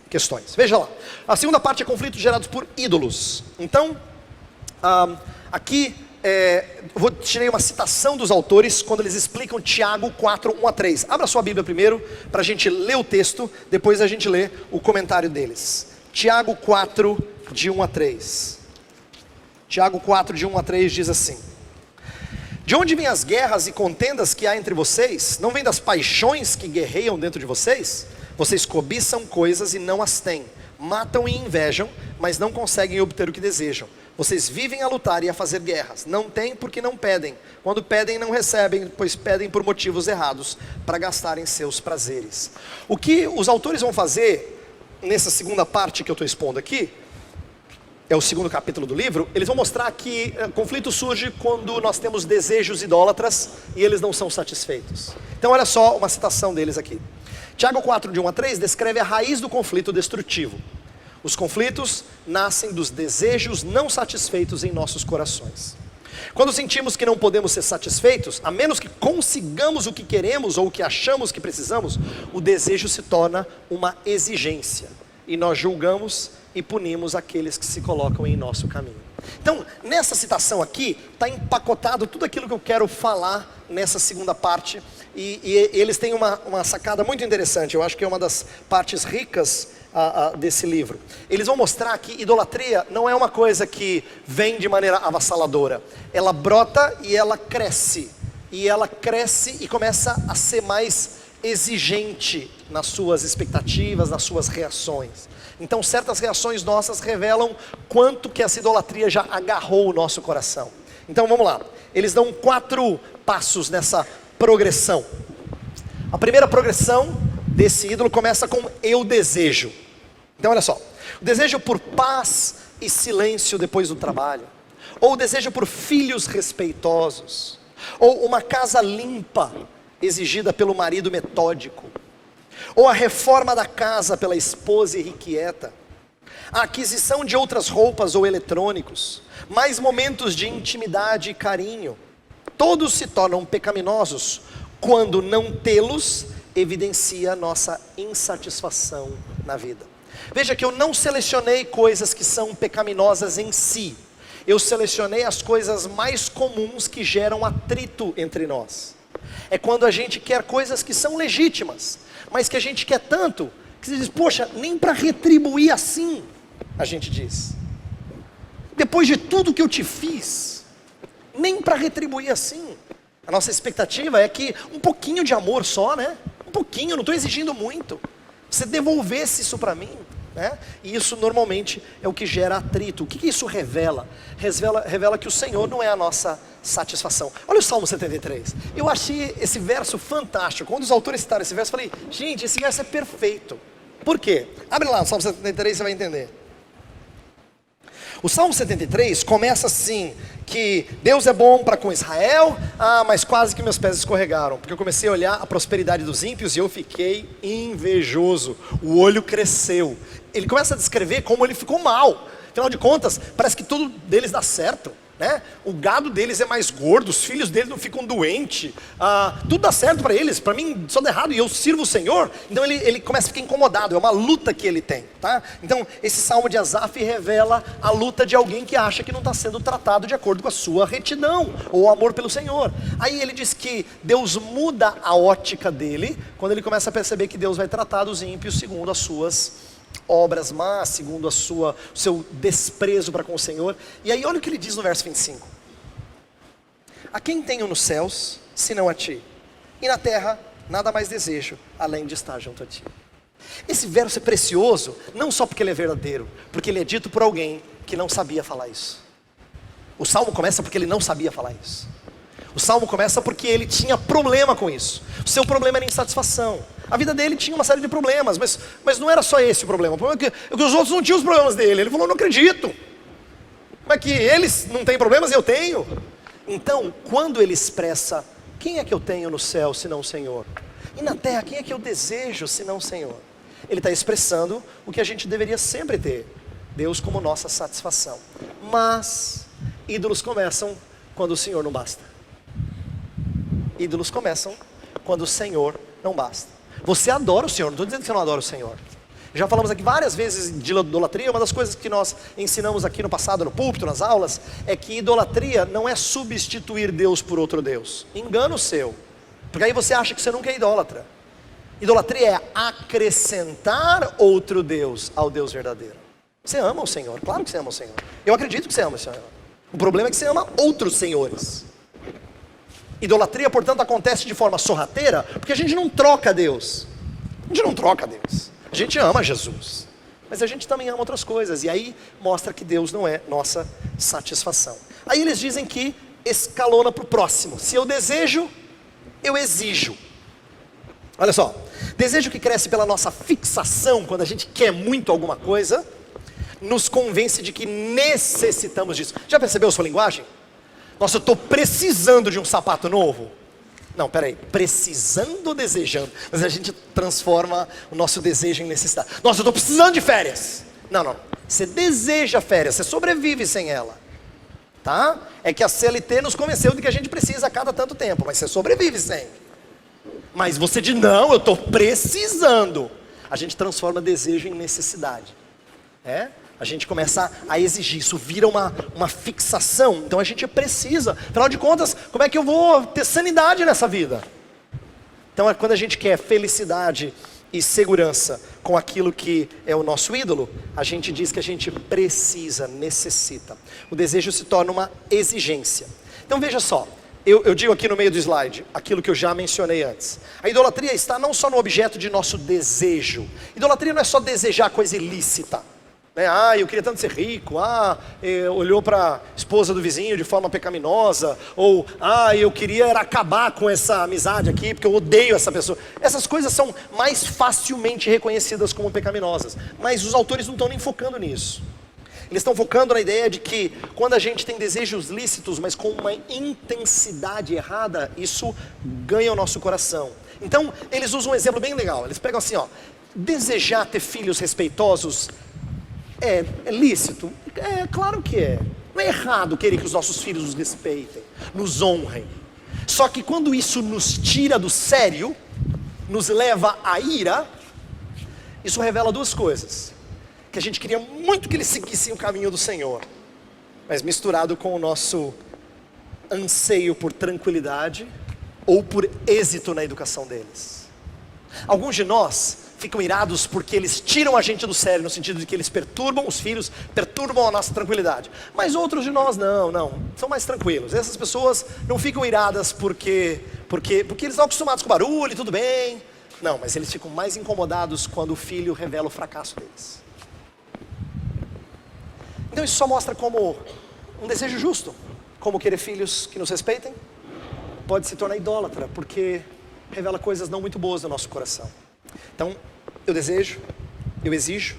questões. Veja lá. A segunda parte é conflitos gerados por ídolos. Então, aqui... tirei uma citação dos autores quando eles explicam Tiago 4, 1 a 3. Abra sua Bíblia primeiro para a gente ler o texto, depois a gente lê o comentário deles. Tiago 4, de 1 a 3. Tiago 4, de 1 a 3 diz assim: de onde vêm as guerras e contendas que há entre vocês? Não vêm das paixões que guerreiam dentro de vocês? Vocês cobiçam coisas e não as têm, matam e invejam, mas não conseguem obter o que desejam. Vocês vivem a lutar e a fazer guerras. Não têm porque não pedem. Quando pedem, não recebem, pois pedem por motivos errados, para gastarem seus prazeres. O que os autores vão fazer, nessa segunda parte que eu estou expondo aqui, é o segundo capítulo do livro, eles vão mostrar que conflito surge quando nós temos desejos idólatras e eles não são satisfeitos. Então olha só uma citação deles aqui. Tiago 4, de 1 a 3, descreve a raiz do conflito destrutivo. Os conflitos nascem dos desejos não satisfeitos em nossos corações. Quando sentimos que não podemos ser satisfeitos, a menos que consigamos o que queremos ou o que achamos que precisamos, o desejo se torna uma exigência. E nós julgamos e punimos aqueles que se colocam em nosso caminho. Então, nessa citação aqui, está empacotado tudo aquilo que eu quero falar nessa segunda parte. E eles têm uma sacada muito interessante, eu acho que é uma das partes ricas desse livro. Eles vão mostrar que idolatria não é uma coisa que vem de maneira avassaladora. Ela brota e ela cresce. E ela cresce e começa a ser mais exigente nas suas expectativas, nas suas reações. Então certas reações nossas revelam quanto que essa idolatria já agarrou o nosso coração. Então vamos lá. Eles dão 4 passos nessa progressão. A primeira progressão desse ídolo começa com eu desejo. Então olha só, o desejo por paz e silêncio depois do trabalho, ou o desejo por filhos respeitosos, ou uma casa limpa exigida pelo marido metódico, ou a reforma da casa pela esposa irrequieta, a aquisição de outras roupas ou eletrônicos, mais momentos de intimidade e carinho. Todos se tornam pecaminosos quando não tê-los evidencia a nossa insatisfação na vida. Veja que eu não selecionei coisas que são pecaminosas em si. Eu selecionei as coisas mais comuns que geram atrito entre nós. É quando a gente quer coisas que são legítimas, mas que a gente quer tanto, que você diz, poxa, nem para retribuir assim, a gente diz. Depois de tudo que eu te fiz, nem para retribuir assim. A nossa expectativa é que um pouquinho de amor só, né? Um pouquinho, não estou exigindo muito. Você devolvesse isso para mim, né? E isso normalmente é o que gera atrito. O que isso revela? Revela que o Senhor não é a nossa satisfação. Olha o Salmo 73. Eu achei esse verso fantástico. Quando os autores citaram esse verso, eu falei, gente, esse verso é perfeito. Por quê? Abre lá o Salmo 73 e você vai entender. O Salmo 73 começa assim, que Deus é bom para com Israel, mas quase que meus pés escorregaram, porque eu comecei a olhar a prosperidade dos ímpios e eu fiquei invejoso, o olho cresceu. Ele começa a descrever como ele ficou mal, afinal de contas, parece que tudo deles dá certo, né? O gado deles é mais gordo, os filhos deles não ficam doentes, tudo dá certo para eles, para mim só dá errado e eu sirvo o Senhor. Então ele começa a ficar incomodado, é uma luta que ele tem, tá? Então esse salmo de Asaf revela a luta de alguém que acha que não está sendo tratado de acordo com a sua retidão ou amor pelo Senhor. Aí ele diz que Deus muda a ótica dele quando ele começa a perceber que Deus vai tratar dos ímpios segundo as suas obras más, segundo o seu desprezo para com o Senhor. E aí olha o que ele diz no verso 25: a quem tenho nos céus, senão a ti, e na terra nada mais desejo, além de estar junto a ti. Esse verso é precioso, não só porque ele é verdadeiro, porque ele é dito por alguém que não sabia falar isso. O salmo começa porque ele não sabia falar isso. O salmo começa porque ele tinha problema com isso. O seu problema era insatisfação. A vida dele tinha uma série de problemas, mas não era só esse o problema. O problema é que os outros não tinham os problemas dele. Ele falou, não acredito. Como é que eles não têm problemas e eu tenho? Então, quando ele expressa, quem é que eu tenho no céu senão o Senhor? E na terra, quem é que eu desejo senão o Senhor? Ele está expressando o que a gente deveria sempre ter: Deus como nossa satisfação. Mas ídolos começam quando o Senhor não basta. Ídolos começam quando o Senhor não basta. Você adora o Senhor, não estou dizendo que você não adora o Senhor. Já falamos aqui várias vezes de idolatria. Uma das coisas que nós ensinamos aqui no passado, no púlpito, nas aulas, é que idolatria não é substituir Deus por outro Deus. Engano seu, porque aí você acha que você nunca é idólatra. Idolatria é acrescentar outro Deus ao Deus verdadeiro. Você ama o Senhor, claro que você ama o Senhor. Eu acredito que você ama o Senhor. O problema é que você ama outros senhores. Idolatria, portanto, acontece de forma sorrateira, porque a gente não troca Deus. A gente não troca Deus. A gente ama Jesus, mas a gente também ama outras coisas. E aí mostra que Deus não é nossa satisfação. Aí eles dizem que escalona para o próximo: se eu desejo, eu exijo. Olha só, desejo que cresce pela nossa fixação, quando a gente quer muito alguma coisa, nos convence de que necessitamos disso. Já percebeu a sua linguagem? Nossa, eu estou precisando de um sapato novo. Não, peraí, precisando ou desejando? Mas a gente transforma o nosso desejo em necessidade. Nossa, eu estou precisando de férias. Não, você deseja férias, você sobrevive sem ela, tá? É que a CLT nos convenceu de que a gente precisa a cada tanto tempo, mas você sobrevive sem. Mas você diz, não, eu estou precisando. A gente transforma desejo em necessidade. A gente começa a exigir, isso vira uma fixação. Então a gente precisa, afinal de contas, como é que eu vou ter sanidade nessa vida? Então quando a gente quer felicidade e segurança com aquilo que é o nosso ídolo, a gente diz que a gente precisa, necessita. O desejo se torna uma exigência. Então veja só, eu digo aqui no meio do slide, aquilo que eu já mencionei antes. A idolatria está não só no objeto de nosso desejo. Idolatria não é só desejar coisa ilícita. Eu queria tanto ser rico. Olhou para a esposa do vizinho de forma pecaminosa. Ou, eu queria era acabar com essa amizade aqui, porque eu odeio essa pessoa. Essas coisas são mais facilmente reconhecidas como pecaminosas. Mas os autores não estão nem focando nisso. Eles estão focando na ideia de que quando a gente tem desejos lícitos, mas com uma intensidade errada, isso ganha o nosso coração. Então, eles usam um exemplo bem legal. Eles pegam assim, desejar ter filhos respeitosos é lícito? É claro que é. Não é errado querer que os nossos filhos nos respeitem, nos honrem. Só que quando isso nos tira do sério, nos leva à ira, isso revela duas coisas: que a gente queria muito que eles seguissem o caminho do Senhor, mas misturado com o nosso anseio por tranquilidade ou por êxito na educação deles. Alguns de nós ficam irados porque eles tiram a gente do sério, no sentido de que eles perturbam os filhos, perturbam a nossa tranquilidade. Mas outros de nós não, são mais tranquilos. Essas pessoas não ficam iradas porque eles estão acostumados com barulho e tudo bem. Não, mas eles ficam mais incomodados quando o filho revela o fracasso deles. Então isso só mostra como um desejo justo, como querer filhos que nos respeitem, pode se tornar idólatra, porque revela coisas não muito boas no nosso coração. Então, eu desejo, eu exijo,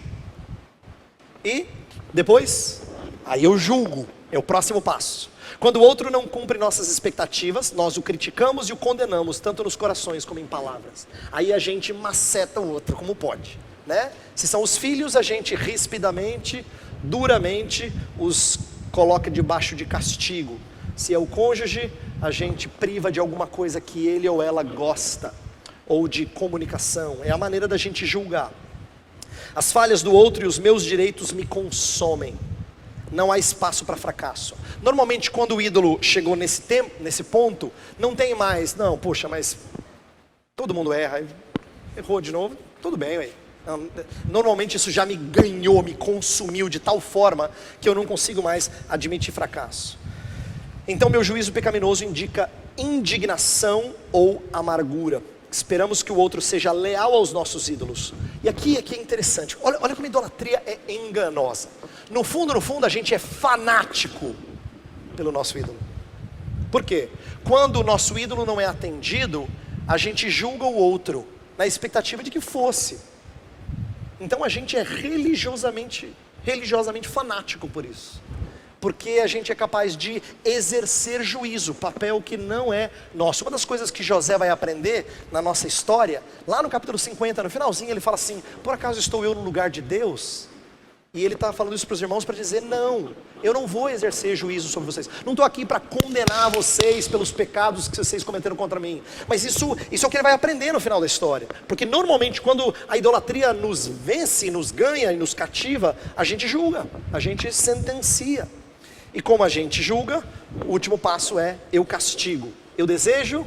e depois, aí eu julgo, é o próximo passo. Quando o outro não cumpre nossas expectativas, nós o criticamos e o condenamos, tanto nos corações como em palavras. Aí a gente maceta o outro como pode, né? Se são os filhos, a gente rispidamente, duramente os coloca debaixo de castigo. Se é o cônjuge, a gente priva de alguma coisa que ele ou ela gosta, ou de comunicação. É a maneira da gente julgar. As falhas do outro e os meus direitos me consomem. Não há espaço para fracasso. Normalmente quando o ídolo chegou nesse ponto, não tem mais, não, poxa, mas todo mundo erra, errou de novo, tudo bem, ué. Normalmente isso já me ganhou, me consumiu de tal forma que eu não consigo mais admitir fracasso. Então meu juízo pecaminoso indica indignação ou amargura. Esperamos que o outro seja leal aos nossos ídolos. E aqui é interessante. Olha como a idolatria é enganosa. No fundo, a gente é fanático pelo nosso ídolo. Por quê? Quando o nosso ídolo não é atendido, a gente julga o outro, na expectativa de que fosse. Então a gente é religiosamente fanático por isso. Porque a gente é capaz de exercer juízo, papel que não é nosso. Uma das coisas que José vai aprender na nossa história, lá no capítulo 50, no finalzinho, ele fala assim: por acaso estou eu no lugar de Deus? E ele está falando isso para os irmãos para dizer: não, eu não vou exercer juízo sobre vocês. Não estou aqui para condenar vocês pelos pecados que vocês cometeram contra mim. Mas isso é o que ele vai aprender no final da história. Porque normalmente quando a idolatria nos vence, nos ganha e nos cativa, a gente julga, a gente sentencia. E como a gente julga, o último passo é: eu castigo. Eu desejo,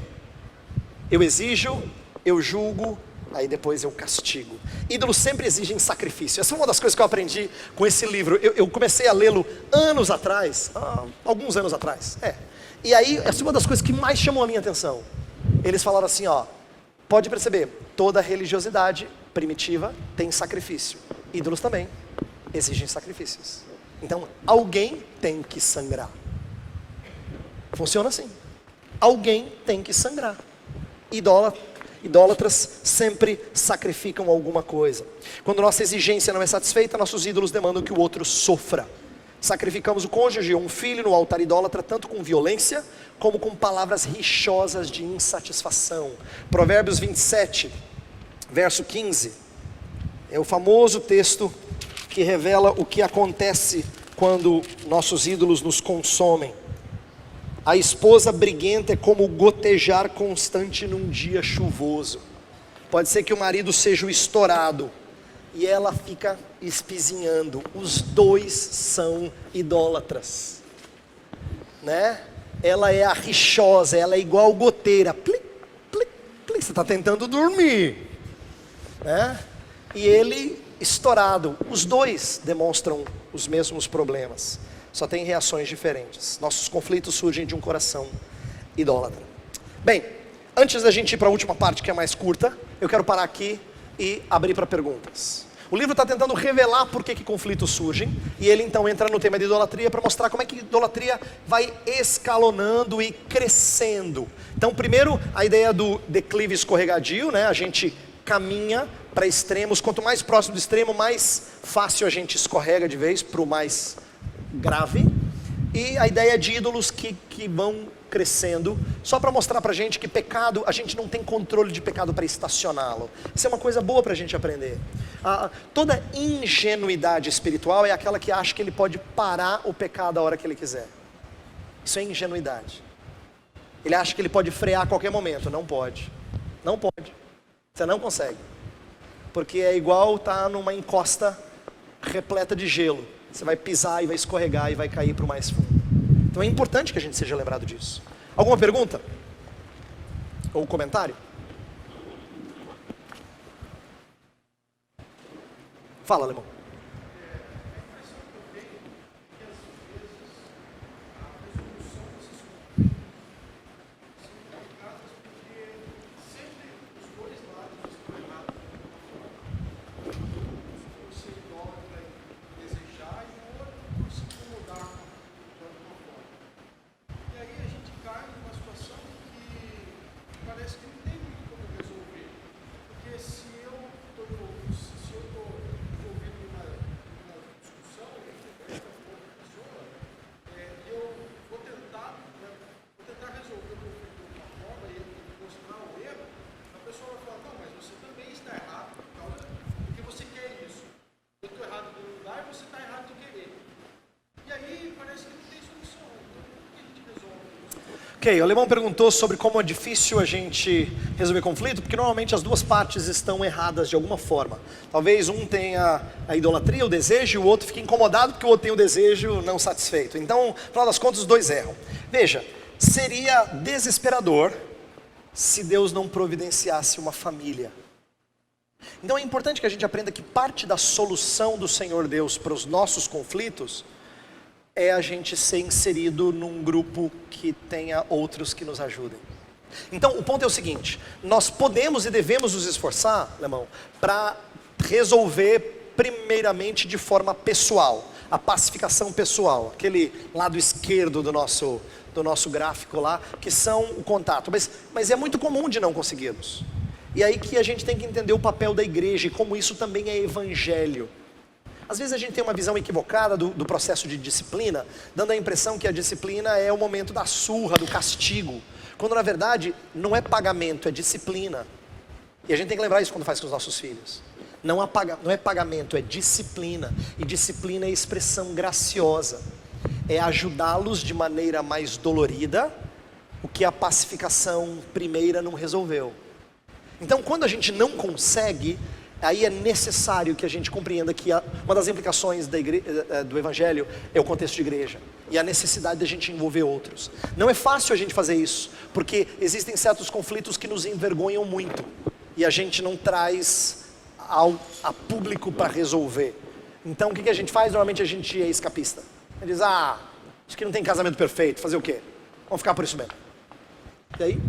eu exijo, eu julgo, aí depois eu castigo. Ídolos sempre exigem sacrifício. Essa é uma das coisas que eu aprendi com esse livro. Eu comecei a lê-lo anos atrás, alguns anos atrás. E aí, essa é uma das coisas que mais chamou a minha atenção. Eles falaram assim, pode perceber, toda religiosidade primitiva tem sacrifício. Ídolos também exigem sacrifícios. Então, alguém tem que sangrar. Funciona assim. Alguém tem que sangrar. Idólatras sempre sacrificam alguma coisa. Quando nossa exigência não é satisfeita, nossos ídolos demandam que o outro sofra. Sacrificamos o cônjuge ou um filho no altar idólatra, tanto com violência, como com palavras rixosas de insatisfação. Provérbios 27, verso 15, é o famoso texto que revela o que acontece quando nossos ídolos nos consomem. A esposa briguenta é como o gotejar constante num dia chuvoso. Pode ser que o marido seja o estourado e ela fica espizinhando. Os dois são idólatras, né? Ela é a rixosa, ela é igual goteira. Plic, plic, plic. Você está tentando dormir, né? E ele estourado. Os dois demonstram os mesmos problemas, só tem reações diferentes. Nossos conflitos surgem de um coração idólatra. Bem, antes da gente ir para a última parte, que é mais curta, eu quero parar aqui e abrir para perguntas. O livro está tentando revelar por que conflitos surgem, e ele então entra no tema de idolatria para mostrar como é que a idolatria vai escalonando e crescendo. Então, primeiro, a ideia do declive escorregadio, né? A gente caminha para extremos. Quanto mais próximo do extremo, mais fácil a gente escorrega de vez para o mais grave. E a ideia de ídolos que vão crescendo, só para mostrar para a gente que pecado, a gente não tem controle de pecado para estacioná-lo. Isso é uma coisa boa para a gente aprender. Toda ingenuidade espiritual é aquela que acha que ele pode parar o pecado a hora que ele quiser. Isso é ingenuidade. Ele acha que ele pode frear a qualquer momento. Não pode. Não pode. Você não consegue. Porque é igual estar numa encosta repleta de gelo. Você vai pisar e vai escorregar e vai cair para o mais fundo. Então é importante que a gente seja lembrado disso. Alguma pergunta? Ou comentário? Fala, Alemão. Ok, o Alemão perguntou sobre como é difícil a gente resolver conflito, porque normalmente as duas partes estão erradas de alguma forma. Talvez um tenha a idolatria, o desejo, e o outro fique incomodado porque o outro tem o desejo não satisfeito. Então, no final das contas, os dois erram. Veja, seria desesperador se Deus não providenciasse uma família. Então é importante que a gente aprenda que parte da solução do Senhor Deus para os nossos conflitos é a gente ser inserido num grupo que tenha outros que nos ajudem. Então o ponto é o seguinte: nós podemos e devemos nos esforçar, Alemão, para resolver primeiramente de forma pessoal, a pacificação pessoal, aquele lado esquerdo do nosso gráfico lá, que são o contato, mas é muito comum de não conseguirmos. E aí que a gente tem que entender o papel da igreja e como isso também é evangelho. Às vezes a gente tem uma visão equivocada do processo de disciplina, dando a impressão que a disciplina é o momento da surra, do castigo, quando na verdade não é pagamento, é disciplina. E a gente tem que lembrar isso quando faz com os nossos filhos. Não é pagamento, é disciplina. E disciplina é expressão graciosa. É ajudá-los de maneira mais dolorida, o que a pacificação primeira não resolveu. Então quando a gente não consegue, aí é necessário que a gente compreenda que uma das implicações do evangelho é o contexto de igreja. E a necessidade de a gente envolver outros. Não é fácil a gente fazer isso, porque existem certos conflitos que nos envergonham muito. E a gente não traz a público para resolver. Então o que a gente faz? Normalmente a gente é escapista. A gente diz, acho que não tem casamento perfeito, fazer o quê? Vamos ficar por isso mesmo. E aí,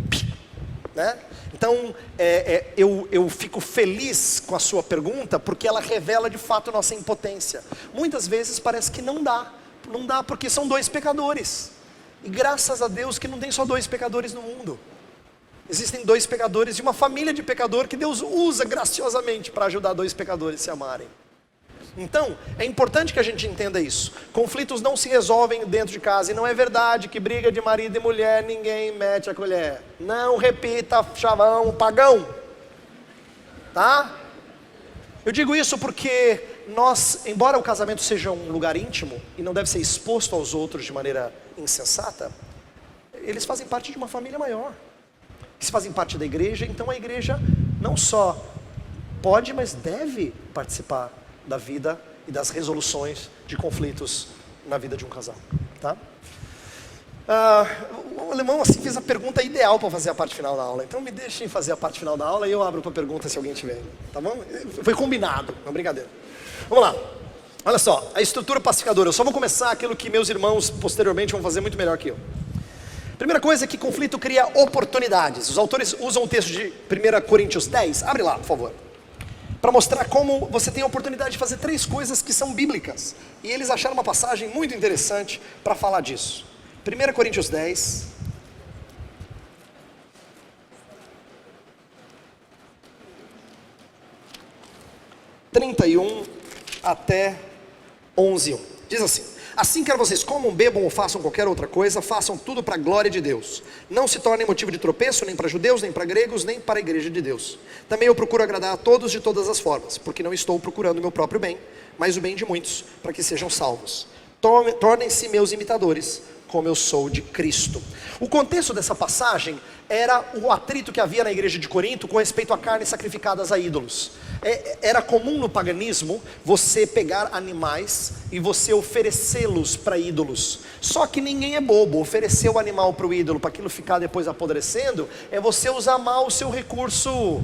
né? Então, eu fico feliz com a sua pergunta, porque ela revela de fato a nossa impotência. Muitas vezes parece que não dá porque são dois pecadores. E graças a Deus que não tem só dois pecadores no mundo. Existem dois pecadores e uma família de pecador que Deus usa graciosamente para ajudar dois pecadores a se amarem. Então, é importante que a gente entenda isso. Conflitos não se resolvem dentro de casa. E não é verdade que briga de marido e mulher ninguém mete a colher. Não repita, chavão, pagão. Tá? Eu digo isso porque embora o casamento seja um lugar íntimo e não deve ser exposto aos outros de maneira insensata, eles fazem parte de uma família maior. Eles fazem parte da igreja, então a igreja não só pode, mas deve participar da vida e das resoluções de conflitos na vida de um casal, tá? O Alemão assim fez a pergunta ideal para fazer a parte final da aula. Então me deixem fazer a parte final da aula e eu abro para pergunta se alguém tiver, tá bom? Foi combinado, uma brincadeira. Vamos lá. Olha só, a estrutura pacificadora. Eu só vou começar aquilo que meus irmãos posteriormente vão fazer muito melhor que eu. Primeira coisa é que conflito cria oportunidades. Os autores usam o texto de 1 Coríntios 10. Abre lá, por favor. Para mostrar como você tem a oportunidade de fazer 3 coisas que são bíblicas. E eles acharam uma passagem muito interessante para falar disso. 1 Coríntios 10. (31) até 11:1. Diz assim: assim quer vocês comam, bebam ou façam qualquer outra coisa, façam tudo para a glória de Deus. Não se tornem motivo de tropeço, nem para judeus, nem para gregos, nem para a igreja de Deus. Também eu procuro agradar a todos de todas as formas, porque não estou procurando o meu próprio bem, mas o bem de muitos, para que sejam salvos. Tornem-se meus imitadores, como eu sou de Cristo. O contexto dessa passagem era o atrito que havia na igreja de Corinto com respeito a carnes sacrificadas a ídolos. Era comum no paganismo você pegar animais e você oferecê-los para ídolos. Só que ninguém é bobo. Oferecer o animal para o ídolo, para aquilo ficar depois apodrecendo, é você usar mal o seu recurso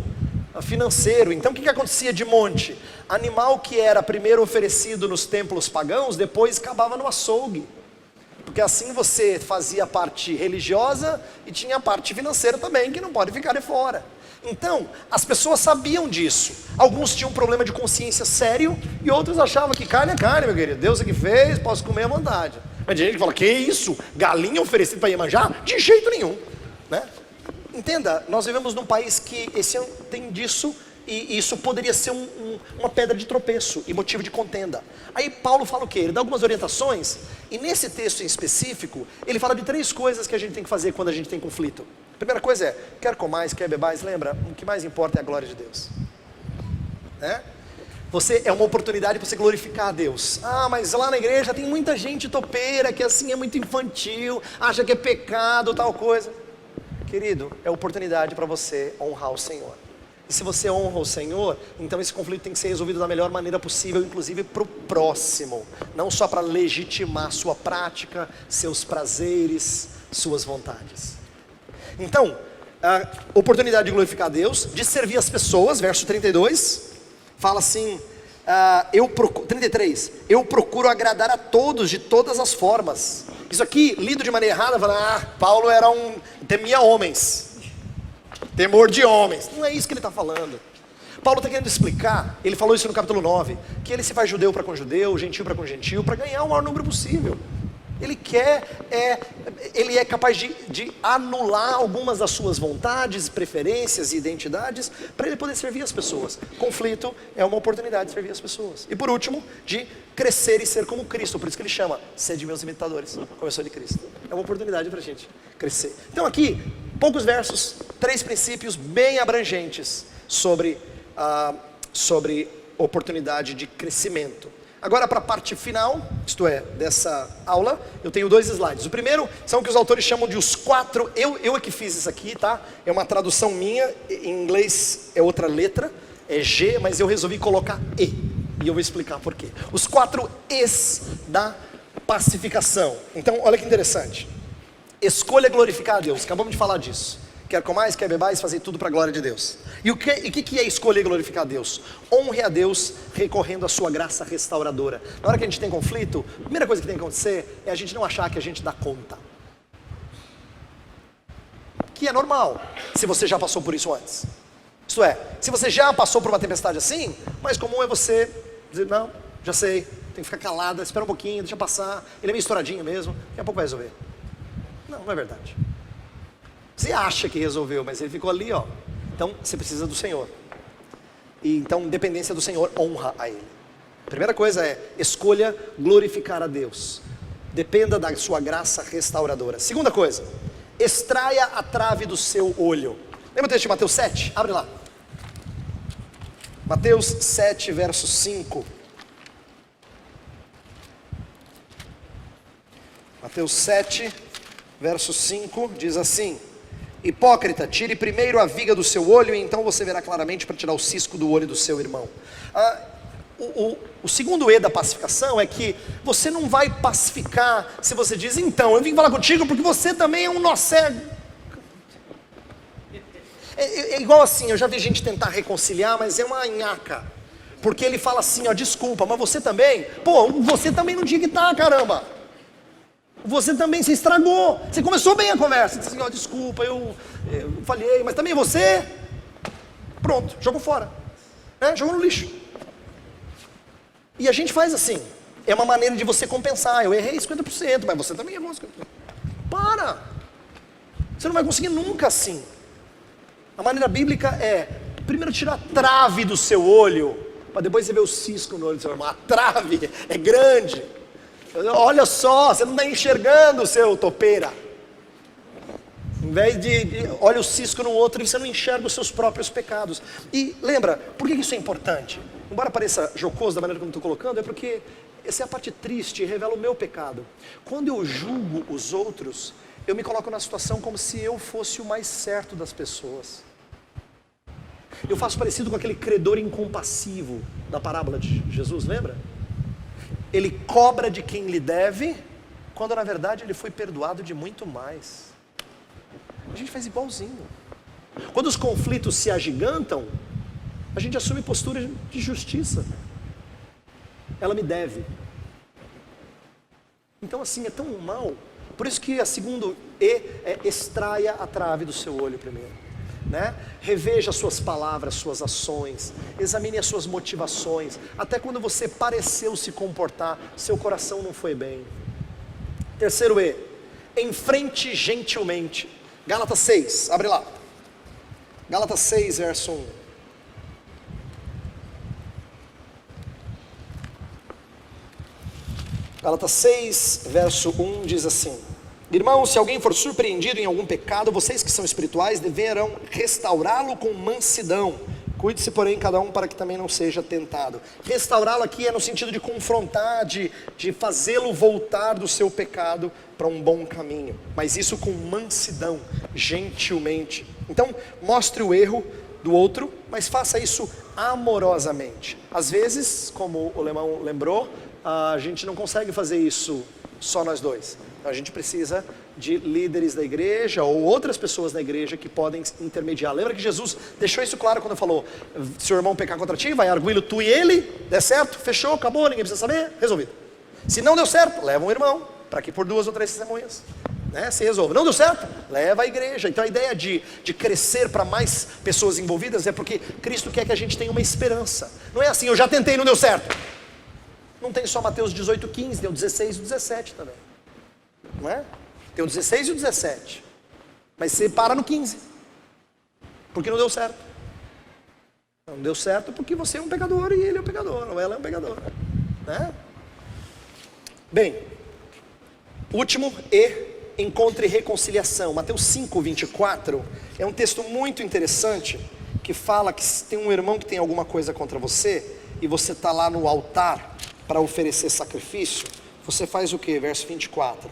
financeiro. Então o que acontecia de monte? Animal que era primeiro oferecido nos templos pagãos, depois acabava no açougue. Porque assim você fazia a parte religiosa e tinha a parte financeira também, que não pode ficar de fora. Então, as pessoas sabiam disso. Alguns tinham um problema de consciência sério e outros achavam que carne é carne, meu querido. Deus é que fez, posso comer à vontade. Mas tem gente que fala, que isso? Galinha oferecida para Iemanjá? De jeito nenhum, né? Entenda, nós vivemos num país que tem disso. E isso poderia ser uma pedra de tropeço e motivo de contenda. Aí Paulo fala o quê? Ele dá algumas orientações. E nesse texto em específico, ele fala de 3 coisas que a gente tem que fazer quando a gente tem conflito. A primeira coisa é, quer comais, quer bebais, lembra? O que mais importa é a glória de Deus. Você é uma oportunidade para você glorificar a Deus. Ah, mas lá na igreja tem muita gente topeira que assim é muito infantil, acha que é pecado, tal coisa. Querido, é oportunidade para você honrar o Senhor. E se você honra o Senhor, então esse conflito tem que ser resolvido da melhor maneira possível, inclusive para o próximo. Não só para legitimar sua prática, seus prazeres, suas vontades. Então, a oportunidade de glorificar a Deus, de servir as pessoas, verso 32, fala assim, 33, eu procuro agradar a todos de todas as formas. Isso aqui, lido de maneira errada, fala, Paulo temia homens, temor de homens. Não é isso que ele está falando. Paulo está querendo explicar, ele falou isso no capítulo 9, que ele se faz judeu para com judeu, gentil para com gentil, para ganhar o maior número possível. Ele é capaz de anular algumas das suas vontades, preferências e identidades, para ele poder servir as pessoas. Conflito é uma oportunidade de servir as pessoas. E por último, de crescer e ser como Cristo, por isso que ele chama, sede meus imitadores, como eu sou de Cristo. É uma oportunidade para a gente crescer. Então aqui, poucos versos, 3 princípios bem abrangentes sobre oportunidade de crescimento. Agora para a parte final, isto é, dessa aula, eu tenho 2 slides. O primeiro são o que os autores chamam de os 4, eu é que fiz isso aqui, tá? É uma tradução minha, em inglês é outra letra, é G, mas eu resolvi colocar E, e eu vou explicar por quê. Os 4 Es da pacificação. Então, olha que interessante. Escolha glorificar a Deus, acabamos de falar disso. Quer comais, quer bebais, fazer tudo para a glória de Deus. E o que é escolher glorificar a Deus? Honre a Deus recorrendo à sua graça restauradora. Na hora que a gente tem conflito, a primeira coisa que tem que acontecer é a gente não achar que a gente dá conta. Que é normal, se você já passou por isso antes. Isto é, se você já passou por uma tempestade assim, mais comum é você dizer, não, já sei, tem que ficar calada, espera um pouquinho, deixa passar, ele é meio estouradinho mesmo, daqui a pouco vai resolver. Não é verdade. Você acha que resolveu, mas ele ficou ali, ó. Então, você precisa do Senhor. E então, dependência do Senhor, honra a Ele. Primeira coisa é, escolha glorificar a Deus. Dependa da sua graça restauradora. Segunda coisa, extraia a trave do seu olho. Lembra o texto de Mateus 7? Abre lá. Mateus 7, verso 5. Mateus 7, verso 5, diz assim: hipócrita, tire primeiro a viga do seu olho, e então você verá claramente para tirar o cisco do olho do seu irmão. O segundo E da pacificação é que você não vai pacificar se você diz, então, eu vim falar contigo porque você também é um nó cego. É igual assim, eu já vi gente tentar reconciliar, mas é uma nhaca. Porque ele fala assim, ó, desculpa, mas você também? Pô, você também não tinha que estar, caramba. Você também, você estragou. Você começou bem a conversa. Você disse assim, ó, desculpa, eu falhei, mas também você. Pronto, jogou fora. Jogou no lixo. E a gente faz assim. É uma maneira de você compensar. Eu errei 50%, mas você também errou 50%. Para! Você não vai conseguir nunca assim. A maneira bíblica é, primeiro tira a trave do seu olho, para depois você ver o cisco no olho do seu irmão. A trave é grande. Olha só, você não está enxergando o seu topeira. Em vez de olha o cisco no outro e você não enxerga os seus próprios pecados. E lembra, por que isso é importante? Embora pareça jocoso da maneira como estou colocando, é porque essa é a parte triste e revela o meu pecado. Quando eu julgo os outros, eu me coloco na situação como se eu fosse o mais certo das pessoas. Eu faço parecido com aquele credor incompassivo da parábola de Jesus, lembra? Ele cobra de quem lhe deve, quando na verdade ele foi perdoado de muito mais. A gente faz igualzinho. Quando os conflitos se agigantam, a gente assume postura de justiça. Ela me deve. Então assim, é tão mal. Por isso que a segunda E é extraia a trave do seu olho primeiro. Reveja suas palavras, suas ações, examine as suas motivações. Até quando você pareceu se comportar, seu coração não foi bem. Terceiro E, enfrente gentilmente. Gálatas 6, abre lá. Gálatas 6, verso 1. Gálatas 6, verso 1 diz assim: irmãos, se alguém for surpreendido em algum pecado, vocês que são espirituais deverão restaurá-lo com mansidão, Cuide-se, porém, cada um para que também não seja tentado. Restaurá-lo aqui é no sentido de confrontar, de fazê-lo voltar do seu pecado para um bom caminho. Mas isso com mansidão, gentilmente. Então, mostre o erro do outro, mas faça isso amorosamente. Às vezes, como o Lemão lembrou, a gente não consegue fazer isso só nós dois. Então, a gente precisa de líderes da igreja ou outras pessoas da igreja que podem intermediar. Lembra que Jesus deixou isso claro quando falou: se o irmão pecar contra ti, vai arguí-lo tu e ele, der certo, fechou, acabou, ninguém precisa saber, resolvido. Se não deu certo, leva um irmão, para que por 2 ou 3 testemunhas, né, se resolve. Não deu certo, leva a igreja. Então a ideia de crescer para mais pessoas envolvidas é porque Cristo quer que a gente tenha uma esperança. Não é assim, eu já tentei e não deu certo. Não tem só Mateus 18:15, tem o 16 e o 17 também, não é? Tem o 16 e o 17, mas você para no 15, porque não deu certo. Não deu certo porque você é um pecador e ele é um pecador, ou ela é um pecador, né? Bem, último, encontre reconciliação. Mateus 5:24 é um texto muito interessante, que fala que se tem um irmão que tem alguma coisa contra você, e você está lá no altar para oferecer sacrifício, você faz o que? Verso 24: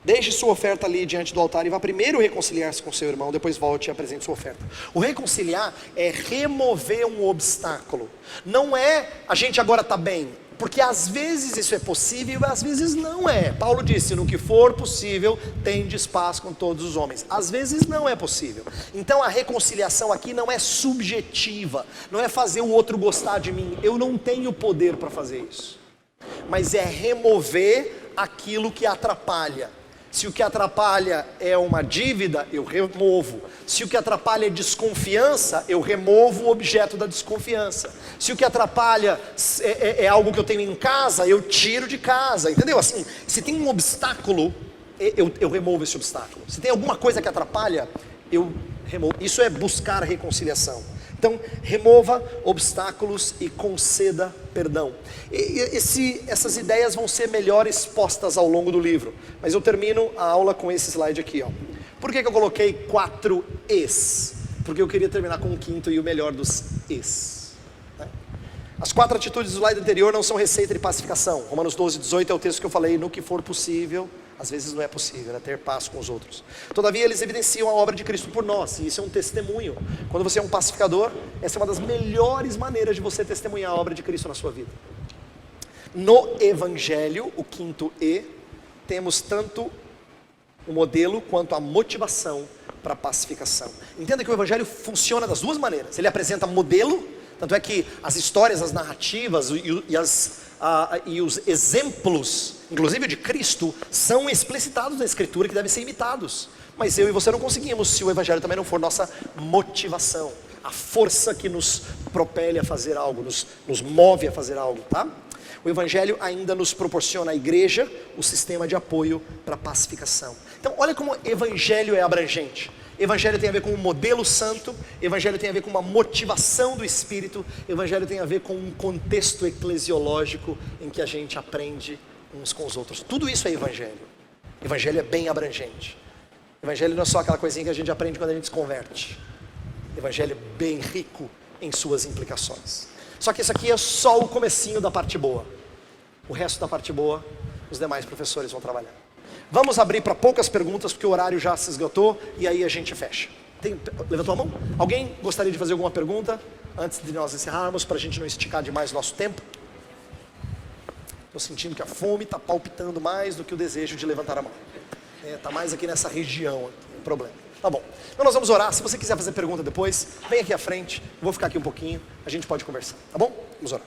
deixe sua oferta ali diante do altar e vá primeiro reconciliar-se com seu irmão, depois volte e apresente sua oferta. O reconciliar é remover um obstáculo. Não é a gente agora está bem, porque às vezes isso é possível e às vezes não é. Paulo disse: no que for possível, tendes paz com todos os homens. Às vezes não é possível. Então a reconciliação aqui não é subjetiva, não é fazer o outro gostar de mim. Eu não tenho poder para fazer isso, mas é remover aquilo que atrapalha. Se o que atrapalha é uma dívida, eu removo. Se o que atrapalha é desconfiança, eu removo o objeto da desconfiança. Se o que atrapalha é algo que eu tenho em casa, eu tiro de casa, entendeu? Assim, se tem um obstáculo, eu removo esse obstáculo. Se tem alguma coisa que atrapalha, eu removo. Isso é buscar reconciliação. Então, remova obstáculos e conceda perdão. Essas ideias vão ser melhor expostas ao longo do livro, mas eu termino a aula com esse slide aqui, ó. Por que eu coloquei 4 es? Porque eu queria terminar com o quinto e o melhor dos es, né? As 4 atitudes do slide anterior não são receita de pacificação. Romanos 12:18 é o texto que eu falei: no que for possível. Às vezes não é possível, ter paz com os outros. Todavia eles evidenciam a obra de Cristo por nós, e isso é um testemunho. Quando você é um pacificador, essa é uma das melhores maneiras de você testemunhar a obra de Cristo na sua vida. No Evangelho, o quinto E, temos tanto o modelo quanto a motivação para a pacificação. Entenda que o Evangelho funciona das duas maneiras. Ele apresenta modelo, tanto é que as histórias, as narrativas e os exemplos, inclusive de Cristo, são explicitados na Escritura, que devem ser imitados. Mas eu e você não conseguimos se o Evangelho também não for nossa motivação, a força que nos propele a fazer algo, nos move a fazer algo, tá? O Evangelho ainda nos proporciona a igreja, o sistema de apoio para a pacificação. Então olha como o Evangelho é abrangente. Evangelho tem a ver com um modelo santo, Evangelho tem a ver com uma motivação do Espírito, Evangelho tem a ver com um contexto eclesiológico em que a gente aprende uns com os outros. Tudo isso é Evangelho. Evangelho é bem abrangente. Evangelho não é só aquela coisinha que a gente aprende quando a gente se converte. Evangelho é bem rico em suas implicações. Só que isso aqui é só o comecinho da parte boa. O resto da parte boa, os demais professores vão trabalhar. Vamos abrir para poucas perguntas, porque o horário já se esgotou, e aí a gente fecha. Levantou a mão? Alguém gostaria de fazer alguma pergunta antes de nós encerrarmos, para a gente não esticar demais o nosso tempo? Estou sentindo que a fome está palpitando mais do que o desejo de levantar a mão. Está mais aqui nessa região, aqui, problema. Tá bom, então nós vamos orar. Se você quiser fazer pergunta depois, vem aqui à frente, eu vou ficar aqui um pouquinho, a gente pode conversar, tá bom? Vamos orar.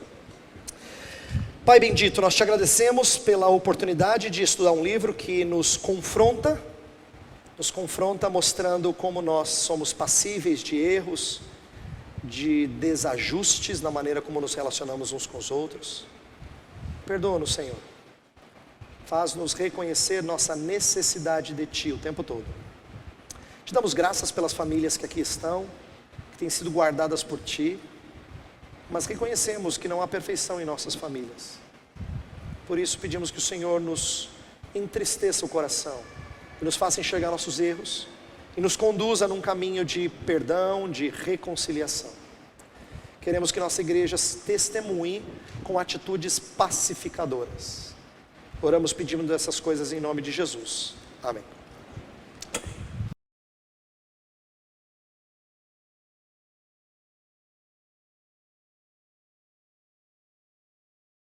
Pai bendito, nós te agradecemos pela oportunidade de estudar um livro que nos confronta mostrando como nós somos passíveis de erros, de desajustes na maneira como nos relacionamos uns com os outros. Perdoa-nos, Senhor. Faz-nos reconhecer nossa necessidade de Ti o tempo todo. Te damos graças pelas famílias que aqui estão, que têm sido guardadas por Ti, mas reconhecemos que não há perfeição em nossas famílias. Por isso pedimos que o Senhor nos entristeça o coração, e nos faça enxergar nossos erros, e nos conduza num caminho de perdão, de reconciliação. Queremos que nossa igreja testemunhe com atitudes pacificadoras. Oramos pedindo essas coisas em nome de Jesus. Amém.